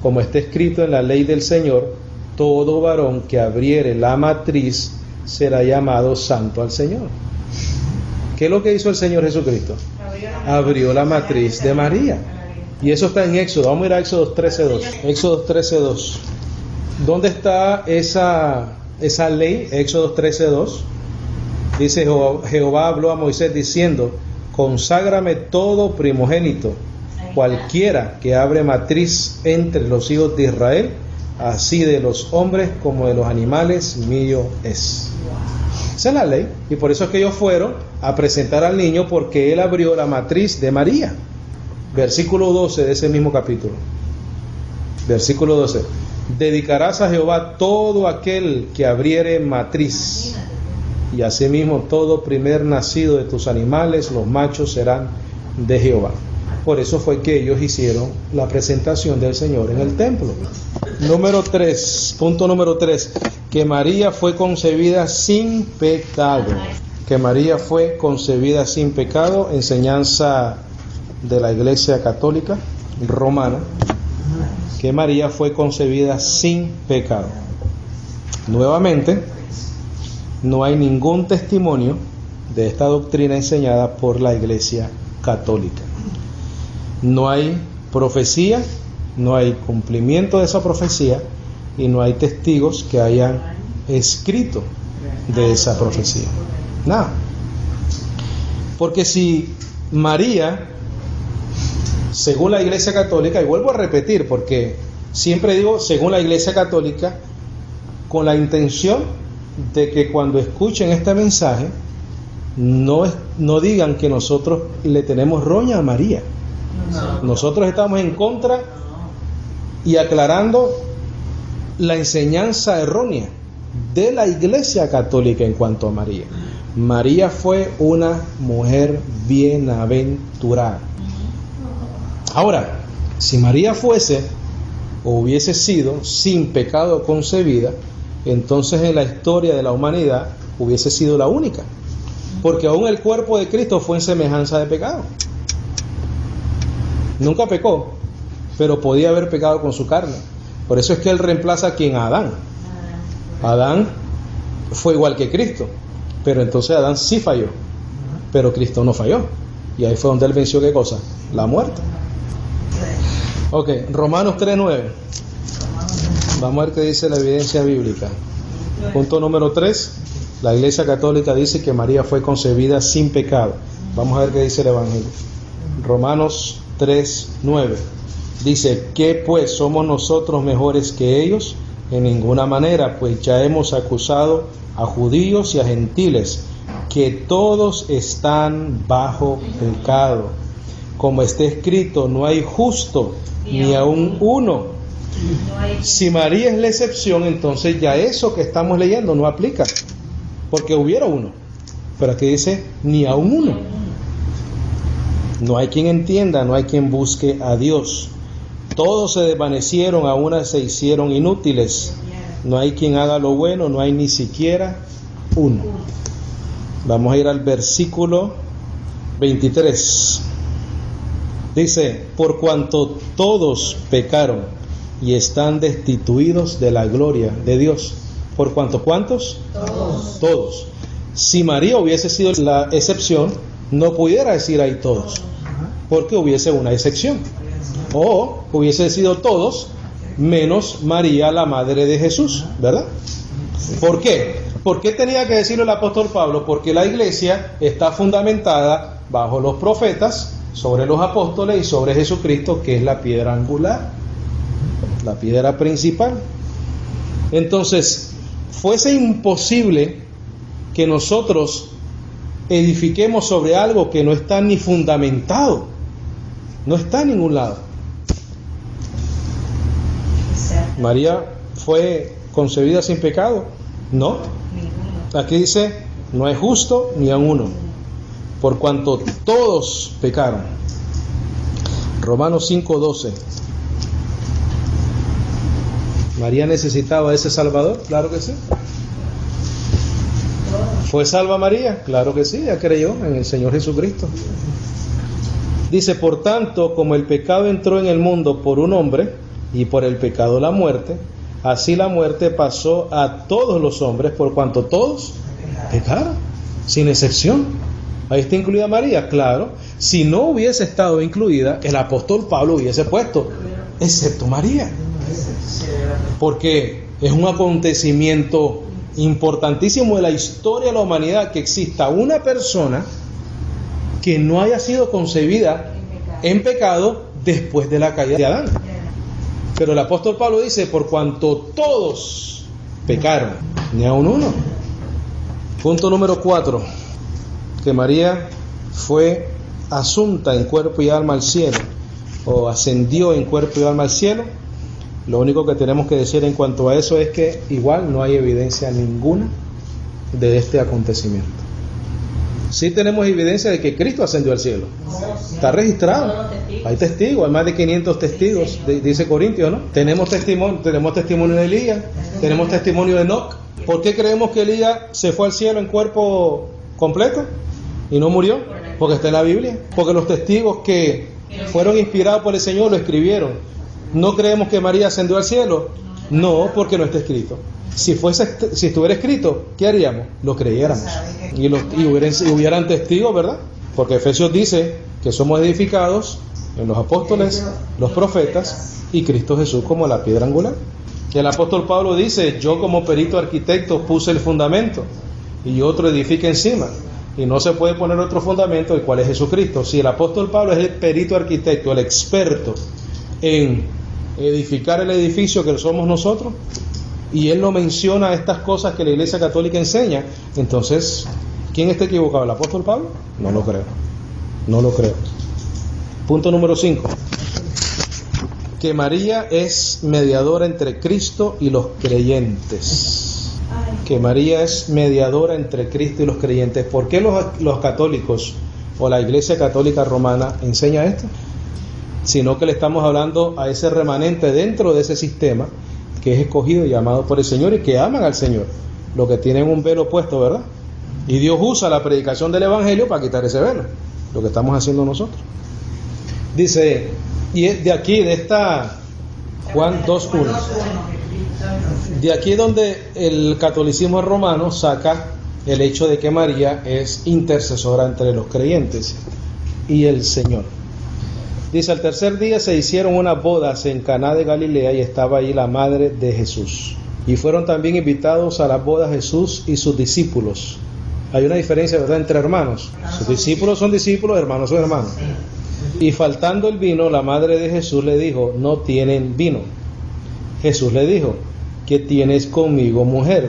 Como está escrito en la ley del Señor: todo varón que abriere la matriz será llamado santo al Señor. ¿Ok? ¿Qué es lo que hizo el Señor Jesucristo? Abrió la matriz de María. Y eso está en Éxodo. Vamos a ir a Éxodo 13:2. Éxodo 13:2. ¿Dónde está esa ley? Éxodo 13:2. Dice: Jehová habló a Moisés diciendo: conságrame todo primogénito, cualquiera que abre matriz entre los hijos de Israel, así de los hombres como de los animales, mío es. Esa es la ley, y por eso es que ellos fueron a presentar al niño, porque él abrió la matriz de María. Versículo 12 de ese mismo capítulo. Versículo 12. Dedicarás a Jehová todo aquel que abriere matriz, y asimismo todo primer nacido de tus animales, los machos serán de Jehová. Por eso fue que ellos hicieron la presentación del Señor en el templo. Número 3, punto número 3, que María fue concebida sin pecado. Que María fue concebida sin pecado, enseñanza de la Iglesia Católica Romana, que María fue concebida sin pecado. Nuevamente, no hay ningún testimonio de esta doctrina enseñada por la Iglesia Católica. No hay profecía, no hay cumplimiento de esa profecía, y no hay testigos que hayan escrito de esa profecía. Nada. Porque si María, según la Iglesia Católica, y vuelvo a repetir porque siempre digo según la Iglesia Católica, con la intención de que cuando escuchen este mensaje no digan que nosotros le tenemos roña a María. Nosotros estamos en contra y aclarando la enseñanza errónea de la Iglesia Católica en cuanto a María. María fue una mujer bienaventurada. Ahora, si María fuese o hubiese sido sin pecado concebida, entonces en la historia de la humanidad hubiese sido la única, porque aún el cuerpo de Cristo fue en semejanza de pecado. Nunca pecó, pero podía haber pecado con su carne. Por eso es que Él reemplaza a quien, a Adán. Adán fue igual que Cristo, pero entonces Adán sí falló, pero Cristo no falló, y ahí fue donde Él venció, ¿qué cosa? La muerte. Ok, Romanos 3:9. Vamos a ver qué dice la evidencia bíblica. Punto número 3. La Iglesia Católica dice que María fue concebida sin pecado. Vamos a ver qué dice el Evangelio. Romanos 3:9. Dice: ¿qué pues? ¿Somos nosotros mejores que ellos? En ninguna manera, pues ya hemos acusado a judíos y a gentiles, que todos están bajo pecado. Como está escrito, no hay justo ni aun uno. Si María es la excepción, entonces ya eso que estamos leyendo no aplica, porque hubiera uno, pero aquí dice ni aun uno. No hay quien entienda, no hay quien busque a Dios. Todos se desvanecieron, a una se hicieron inútiles. No hay quien haga lo bueno, no hay ni siquiera uno. Vamos a ir al versículo 23. Dice: por cuanto todos pecaron y están destituidos de la gloria de Dios. ¿Por cuánto? ¿Cuántos? Todos. Si María hubiese sido la excepción, no pudiera decir ahí todos, porque hubiese una excepción. O hubiese sido todos menos María, la madre de Jesús, ¿verdad? ¿Por qué? ¿Por qué tenía que decirlo el apóstol Pablo? Porque la iglesia está fundamentada bajo los profetas, sobre los apóstoles y sobre Jesucristo, que es la piedra angular, la piedra principal. Entonces, fuese imposible que nosotros edifiquemos sobre algo que no está ni fundamentado, no está en ningún lado. María fue concebida sin pecado, no. Aquí dice: no es justo ni a uno, por cuanto todos pecaron. Romanos 5:12. ¿María necesitaba ese Salvador? Claro que sí. ¿Fue salva María? Claro que sí, ella creyó en el Señor Jesucristo. Dice: por tanto, como el pecado entró en el mundo por un hombre, y por el pecado la muerte, así la muerte pasó a todos los hombres, por cuanto todos pecaron, sin excepción. Ahí está incluida María, claro. Si no hubiese estado incluida, el apóstol Pablo hubiese puesto, excepto María. Porque es un acontecimiento importantísimo de la historia de la humanidad que exista una persona que no haya sido concebida en pecado después de la caída de Adán. Pero el apóstol Pablo dice, por cuanto todos pecaron, ni aun uno. Punto número 4, que María fue asunta en cuerpo y alma al cielo, o ascendió en cuerpo y alma al cielo. Lo único que tenemos que decir en cuanto a eso es que igual no hay evidencia ninguna de este acontecimiento. Sí tenemos evidencia de que Cristo ascendió al cielo. Está registrado. Hay testigos, hay más de 500 testigos, dice Corintios, ¿no? Tenemos testimonio de Elías, tenemos testimonio de Enoc. ¿Por qué creemos que Elías se fue al cielo en cuerpo completo y no murió? Porque está en la Biblia. Porque los testigos que fueron inspirados por el Señor lo escribieron. ¿No creemos que María ascendió al cielo? No, porque no está escrito. Si estuviera escrito, ¿qué haríamos? Lo creyéramos. Y hubieran testigos, ¿verdad? Porque Efesios dice que somos edificados en los apóstoles, los profetas y Cristo Jesús como la piedra angular. Y el apóstol Pablo dice, yo como perito arquitecto puse el fundamento y otro edifica encima. Y no se puede poner otro fundamento, el cual es Jesucristo. Si el apóstol Pablo es el perito arquitecto, el experto en edificar el edificio que somos nosotros, y él no menciona estas cosas que la Iglesia Católica enseña, entonces, ¿quién está equivocado? ¿El apóstol Pablo? No lo creo. No lo creo. Punto número 5. Que María es mediadora entre Cristo y los creyentes. Que María es mediadora entre Cristo y los creyentes. ¿Por qué los católicos o la Iglesia Católica Romana enseña esto? Sino que le estamos hablando a ese remanente dentro de ese sistema que es escogido y llamado por el Señor y que aman al Señor, los que tienen un velo puesto, ¿verdad? Y Dios usa la predicación del Evangelio para quitar ese velo, lo que estamos haciendo nosotros. Dice, y de aquí, de esta Juan 2:1, de aquí es donde el catolicismo romano saca el hecho de que María es intercesora entre los creyentes y el Señor. Dice, al tercer día se hicieron unas bodas en Caná de Galilea y estaba ahí la madre de Jesús. Y fueron también invitados a las bodas Jesús y sus discípulos. Hay una diferencia, ¿verdad?, entre hermanos. Sus discípulos son discípulos, hermanos son hermanos. Y faltando el vino, la madre de Jesús le dijo, no tienen vino. Jesús le dijo, ¿qué tienes conmigo, mujer?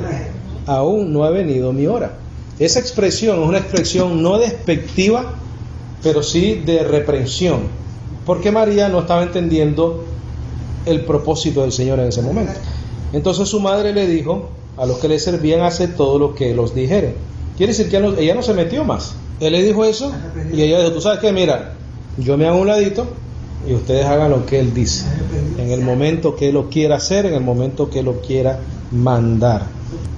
Aún no ha venido mi hora. Esa expresión es una expresión no despectiva, pero sí de reprensión. Porque María no estaba entendiendo el propósito del Señor en ese momento. Entonces su madre le dijo a los que le servían, hacer todo lo que los dijere. Quiere decir que ella no se metió más. Él le dijo eso y ella dijo, tú sabes qué, mira, yo me hago un ladito y ustedes hagan lo que él dice. En el momento que él lo quiera hacer, en el momento que él lo quiera mandar.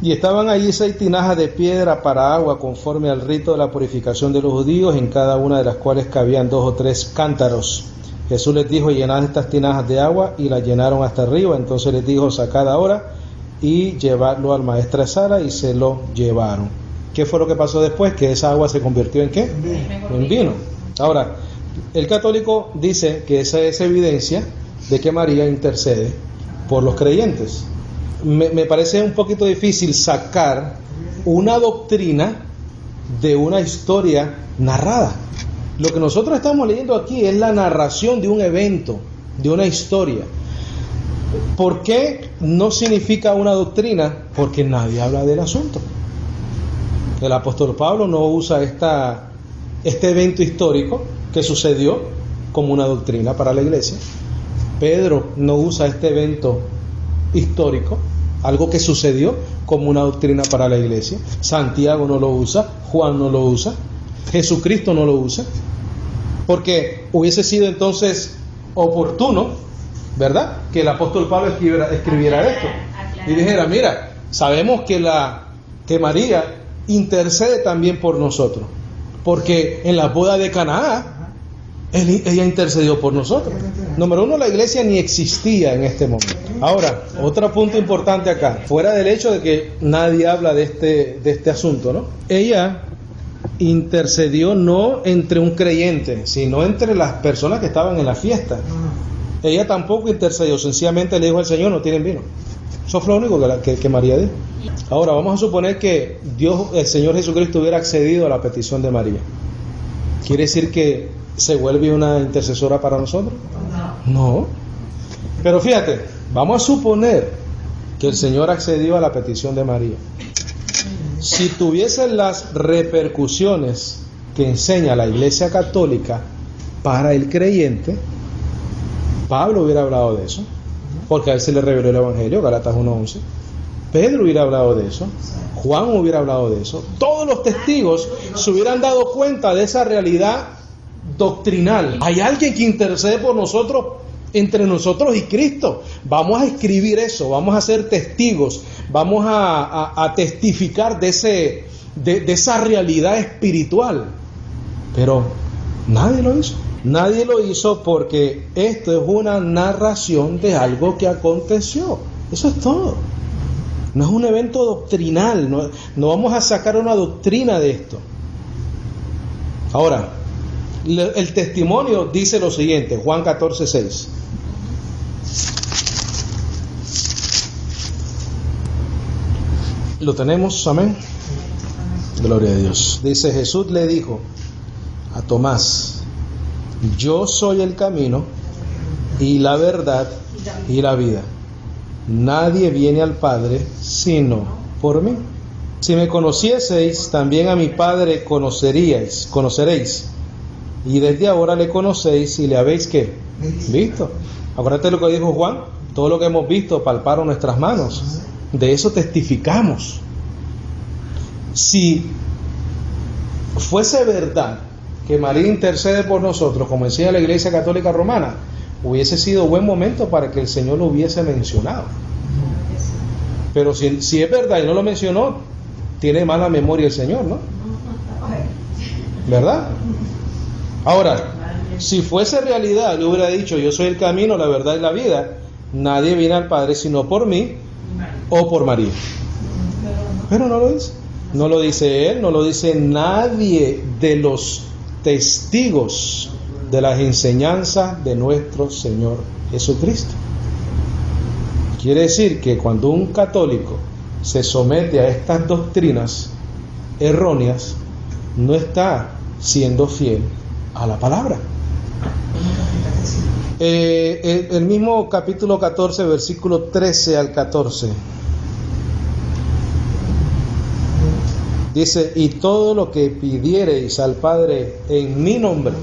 Y estaban allí 6 tinajas de piedra para agua conforme al rito de la purificación de los judíos, en cada una de las cuales cabían 2 o 3 cántaros. Jesús les dijo, llenad estas tinajas de agua, y las llenaron hasta arriba. Entonces les dijo, sacad ahora y llevadlo al maestresala, y se lo llevaron. ¿Qué fue lo que pasó después? Que esa agua se convirtió ¿en qué? En vino. Ahora, el católico dice que esa es evidencia de que María intercede por los creyentes. Me parece un poquito difícil sacar una doctrina de una historia narrada. Lo que nosotros estamos leyendo aquí es la narración de un evento, de una historia. ¿Por qué no significa una doctrina? Porque nadie habla del asunto. El apóstol Pablo no usa este evento histórico que sucedió como una doctrina para la iglesia. Pedro no usa este evento histórico, algo que sucedió, como una doctrina para la iglesia. Santiago no lo usa, Juan no lo usa, Jesucristo no lo usa, porque hubiese sido entonces oportuno, ¿verdad?, que el apóstol Pablo escribiera esto y dijera, mira, sabemos que María intercede también por nosotros, porque en la boda de Caná ella intercedió por nosotros. Número 1, la iglesia ni existía en este momento. Ahora, otro punto importante acá, fuera del hecho de que nadie habla de este asunto, ¿no? Ella intercedió no entre un creyente, sino entre las personas que estaban en la fiesta. Ella tampoco intercedió, sencillamente le dijo al Señor, no tienen vino. Eso fue lo único que María dijo. Ahora vamos a suponer que el Señor Jesucristo hubiera accedido a la petición de María. ¿Quiere decir que se vuelve una intercesora para nosotros? No. Pero fíjate, vamos a suponer que el Señor accedió a la petición de María. Si tuviesen las repercusiones que enseña la Iglesia Católica para el creyente, Pablo hubiera hablado de eso, porque a él se le reveló el Evangelio, Gálatas 1:11. Pedro hubiera hablado de eso, Juan hubiera hablado de eso. Todos los testigos se hubieran dado cuenta de esa realidad doctrinal. Hay alguien que intercede por nosotros, entre nosotros y Cristo. Vamos a escribir eso, vamos a ser testigos, vamos a testificar de esa realidad espiritual. Pero nadie lo hizo. Nadie lo hizo porque esto es una narración de algo que aconteció. Eso es todo. No es un evento doctrinal, no vamos a sacar una doctrina de esto. Ahora, el testimonio dice lo siguiente, Juan 14:6. ¿Lo tenemos? Amén. Gloria a Dios. Dice, Jesús le dijo a Tomás, yo soy el camino y la verdad y la vida. Nadie viene al Padre sino por mí. Si me conocieseis, también a mi Padre conoceréis. Y desde ahora le conocéis y le habéis ¿qué? Visto. Acuérdate lo que dijo Juan, todo lo que hemos visto palparon nuestras manos. De eso testificamos. Si fuese verdad que María intercede por nosotros, como enseña la Iglesia Católica Romana, hubiese sido buen momento para que el Señor lo hubiese mencionado. Pero si es verdad y no lo mencionó, tiene mala memoria el Señor, ¿no? ¿Verdad? Ahora, si fuese realidad, le hubiera dicho, yo soy el camino, la verdad y la vida, nadie viene al Padre sino por mí o por María. Pero no lo dice. No lo dice él, no lo dice nadie de los testigos de las enseñanzas de nuestro Señor Jesucristo. Quiere decir que cuando un católico se somete a estas doctrinas erróneas, no está siendo fiel a la palabra. El mismo capítulo 14, versículo 13 al 14. Dice, y todo lo que pidiereis al Padre en mi nombre,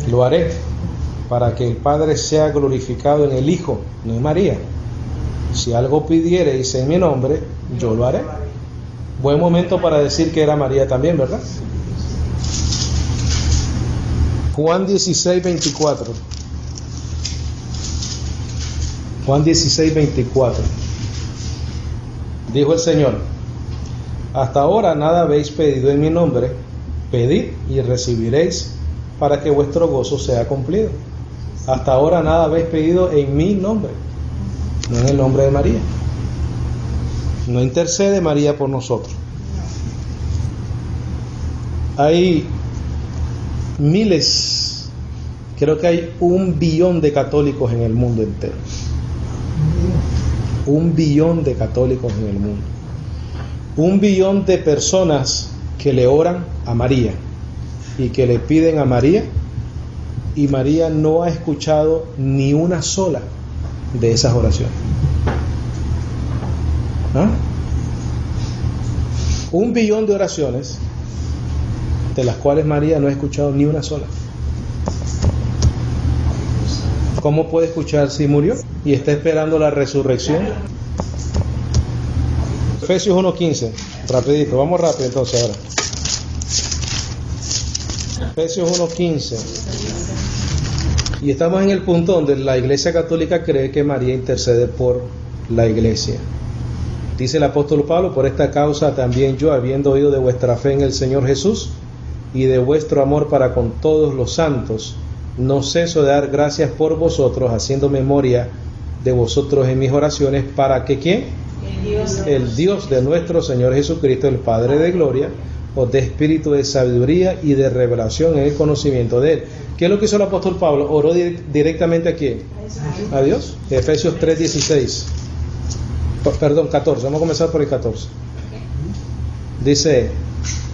lo haré, para que el Padre sea glorificado en el Hijo, no en María. Si algo pidiereis en mi nombre, yo lo haré. Buen momento para decir que era María también, ¿verdad? Juan 16:24. Juan 16:24. Dijo el Señor, hasta ahora nada habéis pedido en mi nombre, pedid y recibiréis para que vuestro gozo sea cumplido. Hasta ahora nada habéis pedido en mi nombre, no en el nombre de María. No intercede María por nosotros. Hay miles, creo que hay 1 billón de católicos en el mundo entero. 1 billón de católicos en el mundo. 1 billón de personas que le oran a María y que le piden a María, y María no ha escuchado ni una sola de esas oraciones. ¿Ah? 1 billón de oraciones, de las cuales María no ha escuchado ni una sola. ¿Cómo puede escuchar si murió y está esperando la resurrección? Efesios 1:15, rapidito, vamos rápido entonces ahora. Efesios 1:15. Y estamos en el punto donde la Iglesia Católica cree que María intercede por la Iglesia. Dice el apóstol Pablo, por esta causa también yo, habiendo oído de vuestra fe en el Señor Jesús y de vuestro amor para con todos los santos, no ceso de dar gracias por vosotros, haciendo memoria de vosotros en mis oraciones, para que ¿quién? El Dios de nuestro Señor Jesucristo, el Padre de gloria, os dé espíritu de sabiduría y de revelación en el conocimiento de Él. ¿Qué es lo que hizo el apóstol Pablo? Oró directamente a quién? A Dios. Efesios 3:16. Perdón, 14. Vamos a comenzar por el 14. Dice: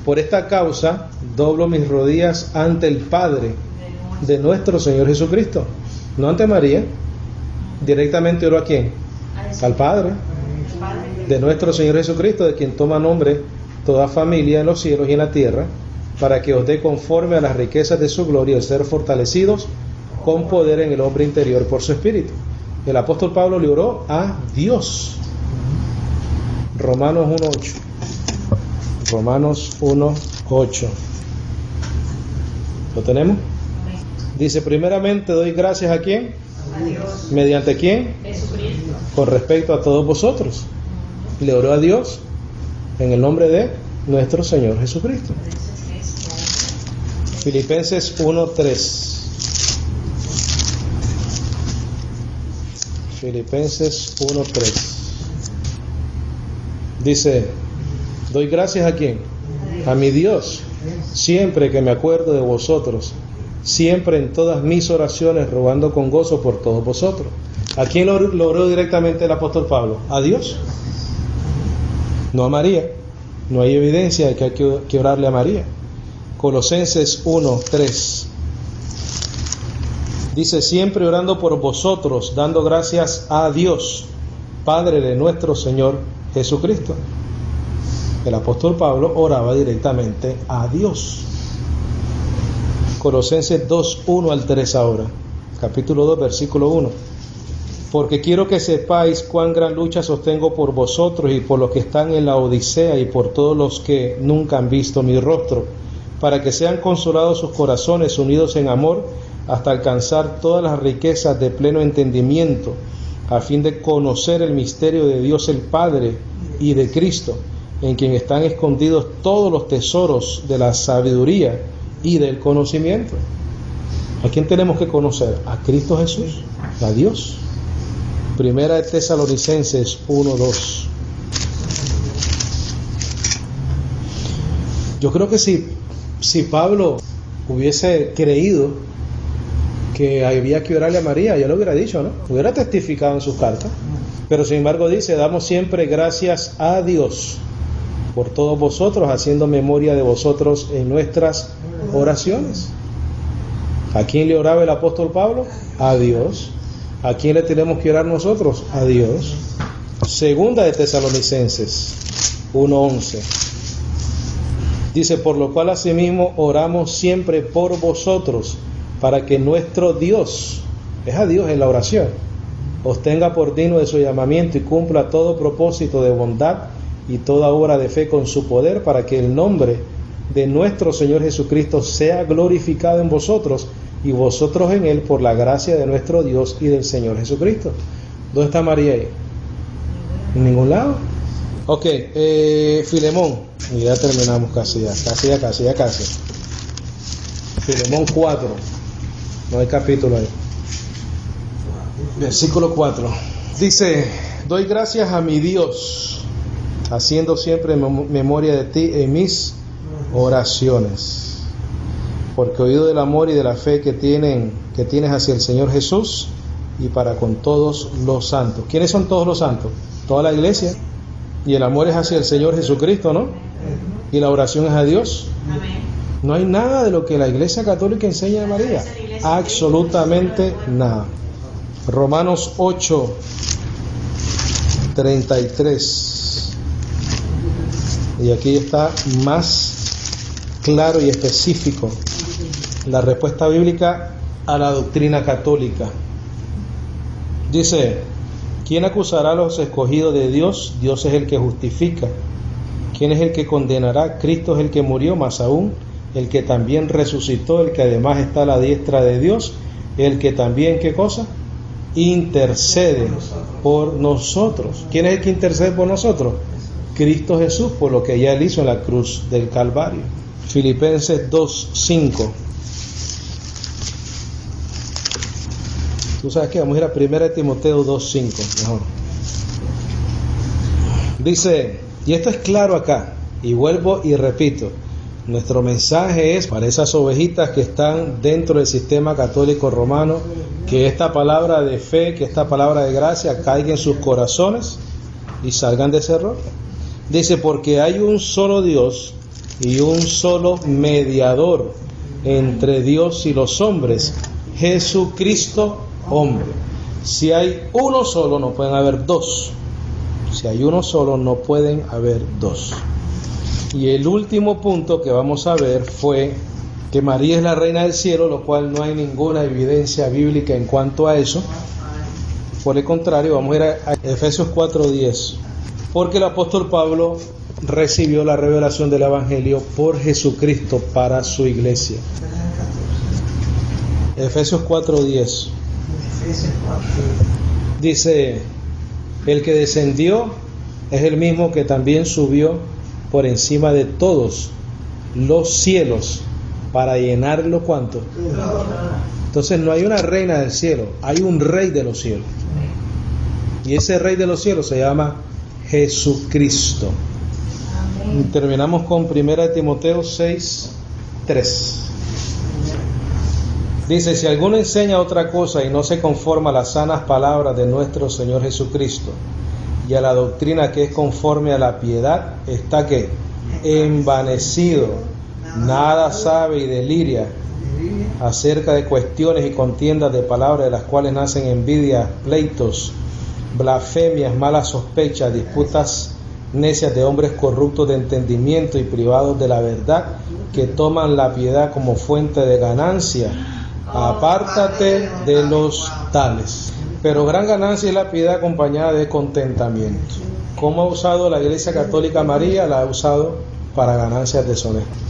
por esta causa doblo mis rodillas ante el Padre de nuestro Señor Jesucristo. No ante María. Directamente oró a quién? Al Padre de nuestro Señor Jesucristo, de quien toma nombre toda familia en los cielos y en la tierra, para que os dé conforme a las riquezas de su gloria el ser fortalecidos con poder en el hombre interior por su espíritu. El apóstol Pablo le oró a Dios. Romanos 1:8. Romanos 1:8. ¿Lo tenemos? Dice: primeramente doy gracias a quién. A Dios. ¿Mediante quién? Jesucristo. Con respecto a todos vosotros. Le oró a Dios en el nombre de nuestro Señor Jesucristo. Filipenses 1:3. Filipenses 1:3. Dice: doy gracias a quién. A mi Dios, siempre que me acuerdo de vosotros, siempre en todas mis oraciones, rogando con gozo por todos vosotros. ¿A quién lo oró directamente el apóstol Pablo? A Dios, no a María. No hay evidencia de que hay que orarle a María. Colosenses 1:3 dice: siempre orando por vosotros, dando gracias a Dios, Padre de nuestro Señor Jesucristo. El apóstol Pablo oraba directamente a Dios. Colosenses 2:1-3 ahora, capítulo 2, versículo 1. Porque quiero que sepáis cuán gran lucha sostengo por vosotros y por los que están en la Odisea y por todos los que nunca han visto mi rostro, para que sean consolados sus corazones, unidos en amor, hasta alcanzar todas las riquezas de pleno entendimiento, a fin de conocer el misterio de Dios el Padre y de Cristo, en quien están escondidos todos los tesoros de la sabiduría y del conocimiento. ¿A quién tenemos que conocer? A Cristo Jesús, a Dios. Primera de Tesalonicenses 1:2. Yo creo que si Pablo hubiese creído que había que orarle a María, ya lo hubiera dicho, ¿no? Hubiera testificado en sus cartas. Pero sin embargo dice: damos siempre gracias a Dios por todos vosotros, haciendo memoria de vosotros en nuestras oraciones. ¿A quién le oraba el apóstol Pablo? A Dios. ¿A quién le tenemos que orar nosotros? A Dios. Segunda de Tesalonicenses 1:11 dice: por lo cual asimismo oramos siempre por vosotros, para que nuestro Dios, es a Dios en la oración, os tenga por digno de su llamamiento y cumpla todo propósito de bondad y toda obra de fe con su poder, para que el nombre de nuestro Señor Jesucristo sea glorificado en vosotros y vosotros en Él, por la gracia de nuestro Dios y del Señor Jesucristo. ¿Dónde está María ahí? ¿En ningún lado? Ok, Filemón, y ya terminamos casi. Filemón 4, no hay capítulo ahí. Versículo 4 dice: doy gracias a mi Dios, haciendo siempre memoria de ti en mis oraciones, porque oído del amor y de la fe que tienes hacia el Señor Jesús y para con todos los santos. ¿Quiénes son todos los santos? Toda la iglesia. Y el amor es hacia el Señor Jesucristo, ¿no? Y la oración es a Dios. Amén. No hay nada de lo que la Iglesia Católica enseña de María. Absolutamente nada. Romanos 8:33. Y aquí está más claro y específico la respuesta bíblica a la doctrina católica. Dice: ¿quién acusará a los escogidos de Dios? Dios es el que justifica. ¿Quién es el que condenará? Cristo es el que murió, más aún el que también resucitó, el que además está a la diestra de Dios, el que también, ¿qué cosa? Intercede por nosotros. ¿Quién es el que intercede por nosotros? Cristo Jesús, por lo que ya Él hizo en la cruz del Calvario. Filipenses 2:5. Tú sabes que vamos a ir a 1 Timoteo 2:5, mejor. Dice, y esto es claro acá, y vuelvo y repito: Nuestro mensaje es para esas ovejitas que están dentro del sistema católico romano, que esta palabra de fe, que esta palabra de gracia caiga en sus corazones y salgan de ese error. Dice, porque hay un solo Dios y un solo mediador entre Dios y los hombres, Jesucristo hombre. Si hay uno solo, no pueden haber dos. Si hay uno solo, no pueden haber dos. Y el último punto que vamos a ver fue que María es la reina del cielo, lo cual no hay ninguna evidencia bíblica en cuanto a eso. Por el contrario, vamos a ir a Efesios 4:10. Porque el apóstol Pablo recibió la revelación del Evangelio por Jesucristo para su iglesia. Efesios 4:10. Dice, el que descendió es el mismo que también subió por encima de todos los cielos para llenarlo, ¿cuánto? Entonces no hay una reina del cielo, hay un rey de los cielos. Y ese rey de los cielos se llama Jesucristo. Y terminamos con 1 Timoteo 6:3. Dice, si alguno enseña otra cosa y no se conforma a las sanas palabras de nuestro Señor Jesucristo y a la doctrina que es conforme a la piedad, está que envanecido, nada sabe y deliria acerca de cuestiones y contiendas de palabras, de las cuales nacen envidias, pleitos, blasfemias, malas sospechas, disputas necias de hombres corruptos de entendimiento y privados de la verdad, que toman la piedad como fuente de ganancia. Apártate de los tales. Pero gran ganancia es la piedad acompañada de contentamiento. ¿Cómo ha usado la Iglesia Católica María? La ha usado para ganancias deshonestas.